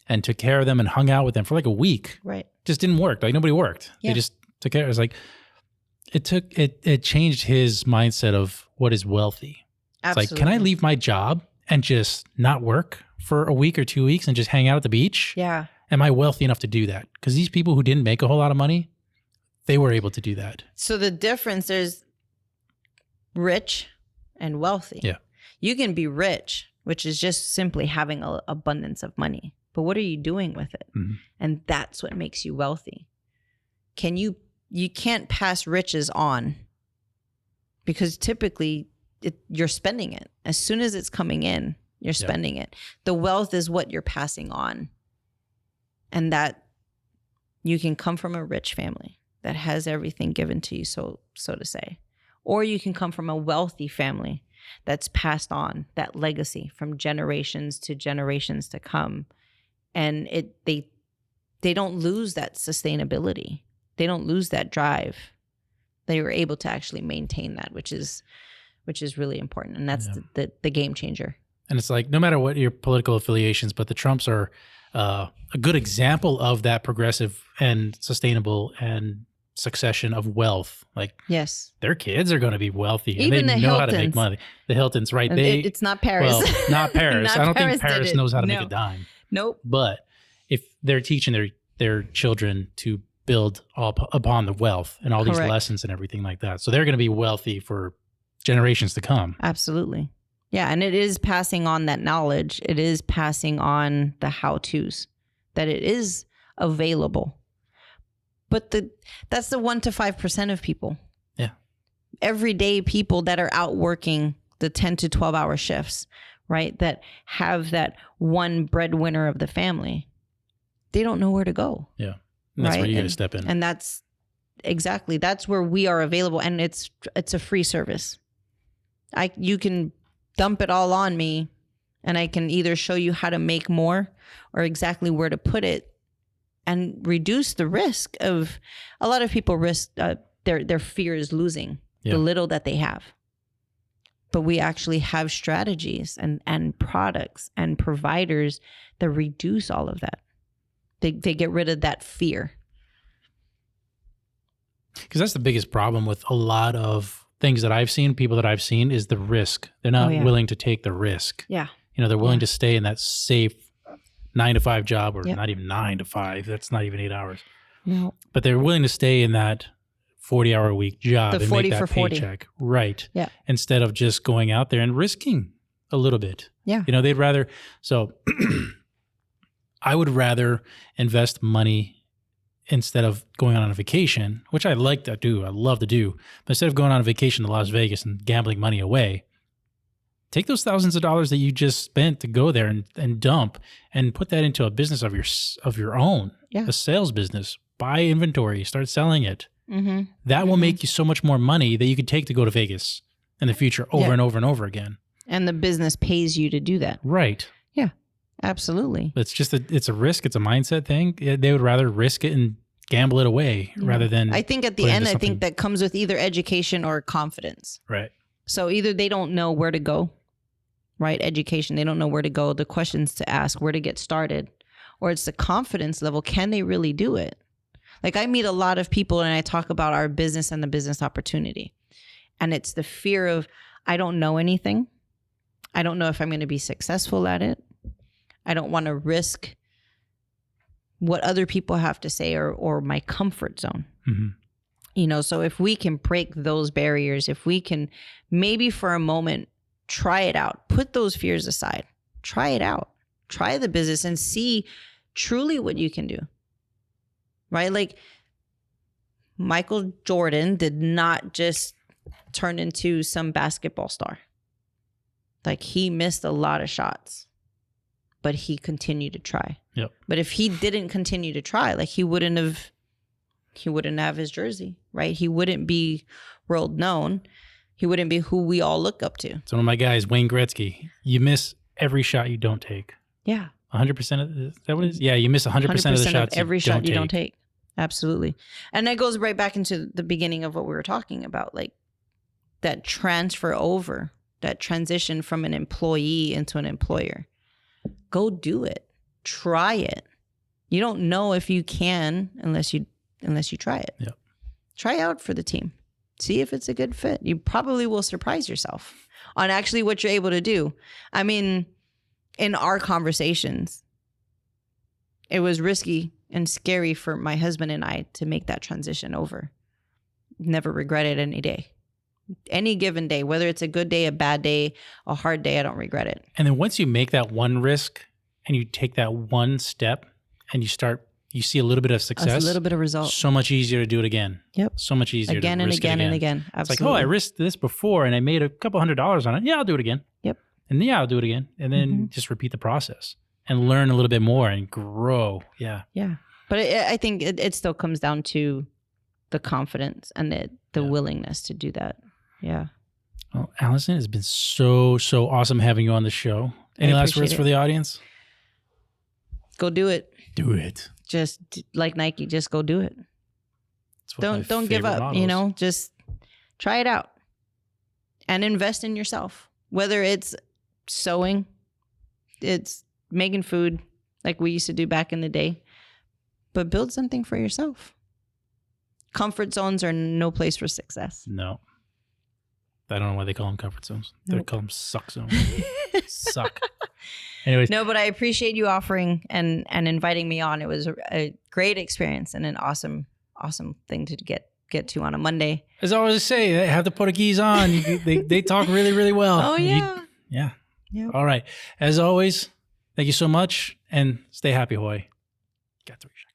Speaker 2: and took care of them and hung out with them for like a week.
Speaker 1: Right.
Speaker 2: Just didn't work. Like, nobody worked.
Speaker 1: Yeah.
Speaker 2: They just took care. It was like, it changed his mindset of what is wealthy.
Speaker 1: Absolutely.
Speaker 2: It's like, can I leave my job and just not work for a week or 2 weeks and just hang out at the beach?
Speaker 1: Yeah.
Speaker 2: Am I wealthy enough to do that? Because these people who didn't make a whole lot of money, they were able to do that.
Speaker 1: So the difference is rich and wealthy.
Speaker 2: Yeah. You
Speaker 1: can be rich, which is just simply having an abundance of money. But what are you doing with it?
Speaker 2: Mm-hmm.
Speaker 1: And that's what makes you wealthy. You can't pass riches on, because typically you're spending it. As soon as it's coming in, you're spending it. The wealth is what you're passing on. And that you can come from a rich family that has everything given to you, so to say. Or you can come from a wealthy family that's passed on that legacy from generations to come. And they don't lose that sustainability. They don't lose that drive. they were able to actually maintain that, which is really important. And that's the game changer.
Speaker 2: And it's like, no matter what your political affiliations, but the Trumps are a good example of that progressive and sustainable and succession of wealth. Like,
Speaker 1: yes,
Speaker 2: their kids are going to be wealthy, and
Speaker 1: even
Speaker 2: they
Speaker 1: the
Speaker 2: know
Speaker 1: Hiltons.
Speaker 2: how to make money. The Hiltons, right?
Speaker 1: It's not Paris.
Speaker 2: Well, not Paris.
Speaker 1: Not
Speaker 2: I don't
Speaker 1: Paris
Speaker 2: think Paris
Speaker 1: did it.
Speaker 2: knows how to
Speaker 1: No.
Speaker 2: make a dime.
Speaker 1: Nope.
Speaker 2: But if they're teaching their children to build upon the wealth and all these
Speaker 1: Correct.
Speaker 2: lessons and everything like that, so they're going to be wealthy for generations to come.
Speaker 1: Absolutely. Yeah, and it is passing on that knowledge. It is passing on the how-tos, that it is available. But that's the 1 to 5% of people.
Speaker 2: Yeah.
Speaker 1: Everyday people that are out working the 10 to 12-hour shifts, right? That have that one breadwinner of the family. They don't know where to go.
Speaker 2: Yeah. And that's
Speaker 1: right?
Speaker 2: where you got to step in.
Speaker 1: And that's where we are available, and it's a free service. You can dump it all on me, and I can either show you how to make more or exactly where to put it and reduce the risk of a lot of people risk their fear is losing the little that they have. But we actually have strategies and products and providers that reduce all of that. They get rid of that fear.
Speaker 2: Because that's the biggest problem with a lot of things that I've seen, people that I've seen, is the risk. They're not willing to take the risk.
Speaker 1: Yeah.
Speaker 2: They're willing to stay in that safe 9 to 5 job, or not even 9 to 5. That's not even 8 hours.
Speaker 1: No.
Speaker 2: But they're willing to stay in that 40-hour-a-week job
Speaker 1: The
Speaker 2: and
Speaker 1: 40
Speaker 2: make that
Speaker 1: for 40.
Speaker 2: paycheck. Right.
Speaker 1: Yeah.
Speaker 2: Instead of just going out there and risking a little bit.
Speaker 1: Yeah.
Speaker 2: They'd rather, so I would rather invest money instead of going on a vacation, which I like to do, I love to do. But instead of going on a vacation to Las Vegas and gambling money away, take those thousands of dollars that you just spent to go there and dump and put that into a business of your own, a sales business. Buy inventory, start selling it.
Speaker 1: Mm-hmm.
Speaker 2: That will make you so much more money that you could take to go to Vegas in the future over and over and over again.
Speaker 1: And the business pays you to do that.
Speaker 2: Right.
Speaker 1: Yeah, absolutely.
Speaker 2: It's just it's a risk. It's a mindset thing. They would rather risk it and gamble it away rather than.
Speaker 1: I think at the end, I think that comes with either education or confidence.
Speaker 2: Right.
Speaker 1: So either they don't know where to go, right? Education, they don't know where to go, the questions to ask, where to get started, or it's the confidence level. Can they really do it? Like, I meet a lot of people and I talk about our business and the business opportunity. And it's the fear of, I don't know anything. I don't know if I'm going to be successful at it. I don't want to risk what other people have to say or my comfort zone. Mm-hmm. So if we can break those barriers, if we can maybe for a moment try it out, put those fears aside, try it out, try the business and see truly what you can do. Right? Like, Michael Jordan did not just turn into some basketball star. Like, he missed a lot of shots, but he continued to try.
Speaker 2: Yep.
Speaker 1: But if he didn't continue to try, like, he wouldn't have his jersey, right? He wouldn't be world known. He wouldn't be who we all look up to.
Speaker 2: So one of my guys, Wayne Gretzky, you miss every shot you don't take.
Speaker 1: Yeah.
Speaker 2: 100% of is that what it is? Yeah, you miss 100% of the shots.
Speaker 1: Every shot you don't take. Absolutely. And that goes right back into the beginning of what we were talking about, like that transfer over, that transition from an employee into an employer. Go do it. Try it. You don't know if you can unless you try it.
Speaker 2: Yep.
Speaker 1: Try out for the team. See if it's a good fit. You probably will surprise yourself on actually what you're able to do. I mean, in our conversations, it was risky and scary for my husband and I to make that transition over. Never regret it any day. Any given day, whether it's a good day, a bad day, a hard day, I don't regret it.
Speaker 2: And then once you make that one risk and you take that one step and you see a little bit of success,
Speaker 1: a little bit of result,
Speaker 2: so much easier to do it again.
Speaker 1: Yep.
Speaker 2: So much easier
Speaker 1: again
Speaker 2: to
Speaker 1: and
Speaker 2: risk
Speaker 1: again
Speaker 2: it
Speaker 1: and again. Absolutely.
Speaker 2: It's like, oh, I risked this before and I made a couple $100 on it. Yeah, I'll do it again.
Speaker 1: Yep.
Speaker 2: And yeah, I'll do it again. And then just repeat the process and learn a little bit more and grow. Yeah.
Speaker 1: Yeah. But I think it still comes down to the confidence and the willingness to do that. Yeah.
Speaker 2: Well, Alison, it's been so awesome having you on the show. Any last words for the audience?
Speaker 1: Go do it.
Speaker 2: Do it.
Speaker 1: Just like Nike, just go do it. Don't give up,
Speaker 2: models.
Speaker 1: just Try it out and invest in yourself. Whether it's sewing, it's making food like we used to do back in the day, but build something for yourself. Comfort zones are no place for success.
Speaker 2: No. I don't know why they call them comfort zones. They call them suck zones. Suck. Anyways.
Speaker 1: No, but I appreciate you offering and inviting me on. It was a great experience and an awesome thing to get to on a Monday.
Speaker 2: As I always say, they have the Portuguese on. They talk really, really well.
Speaker 1: Oh, yeah.
Speaker 2: Yeah.
Speaker 1: Yep.
Speaker 2: All right. As always, thank you so much and stay happy, Hawaii. Got 3 shots.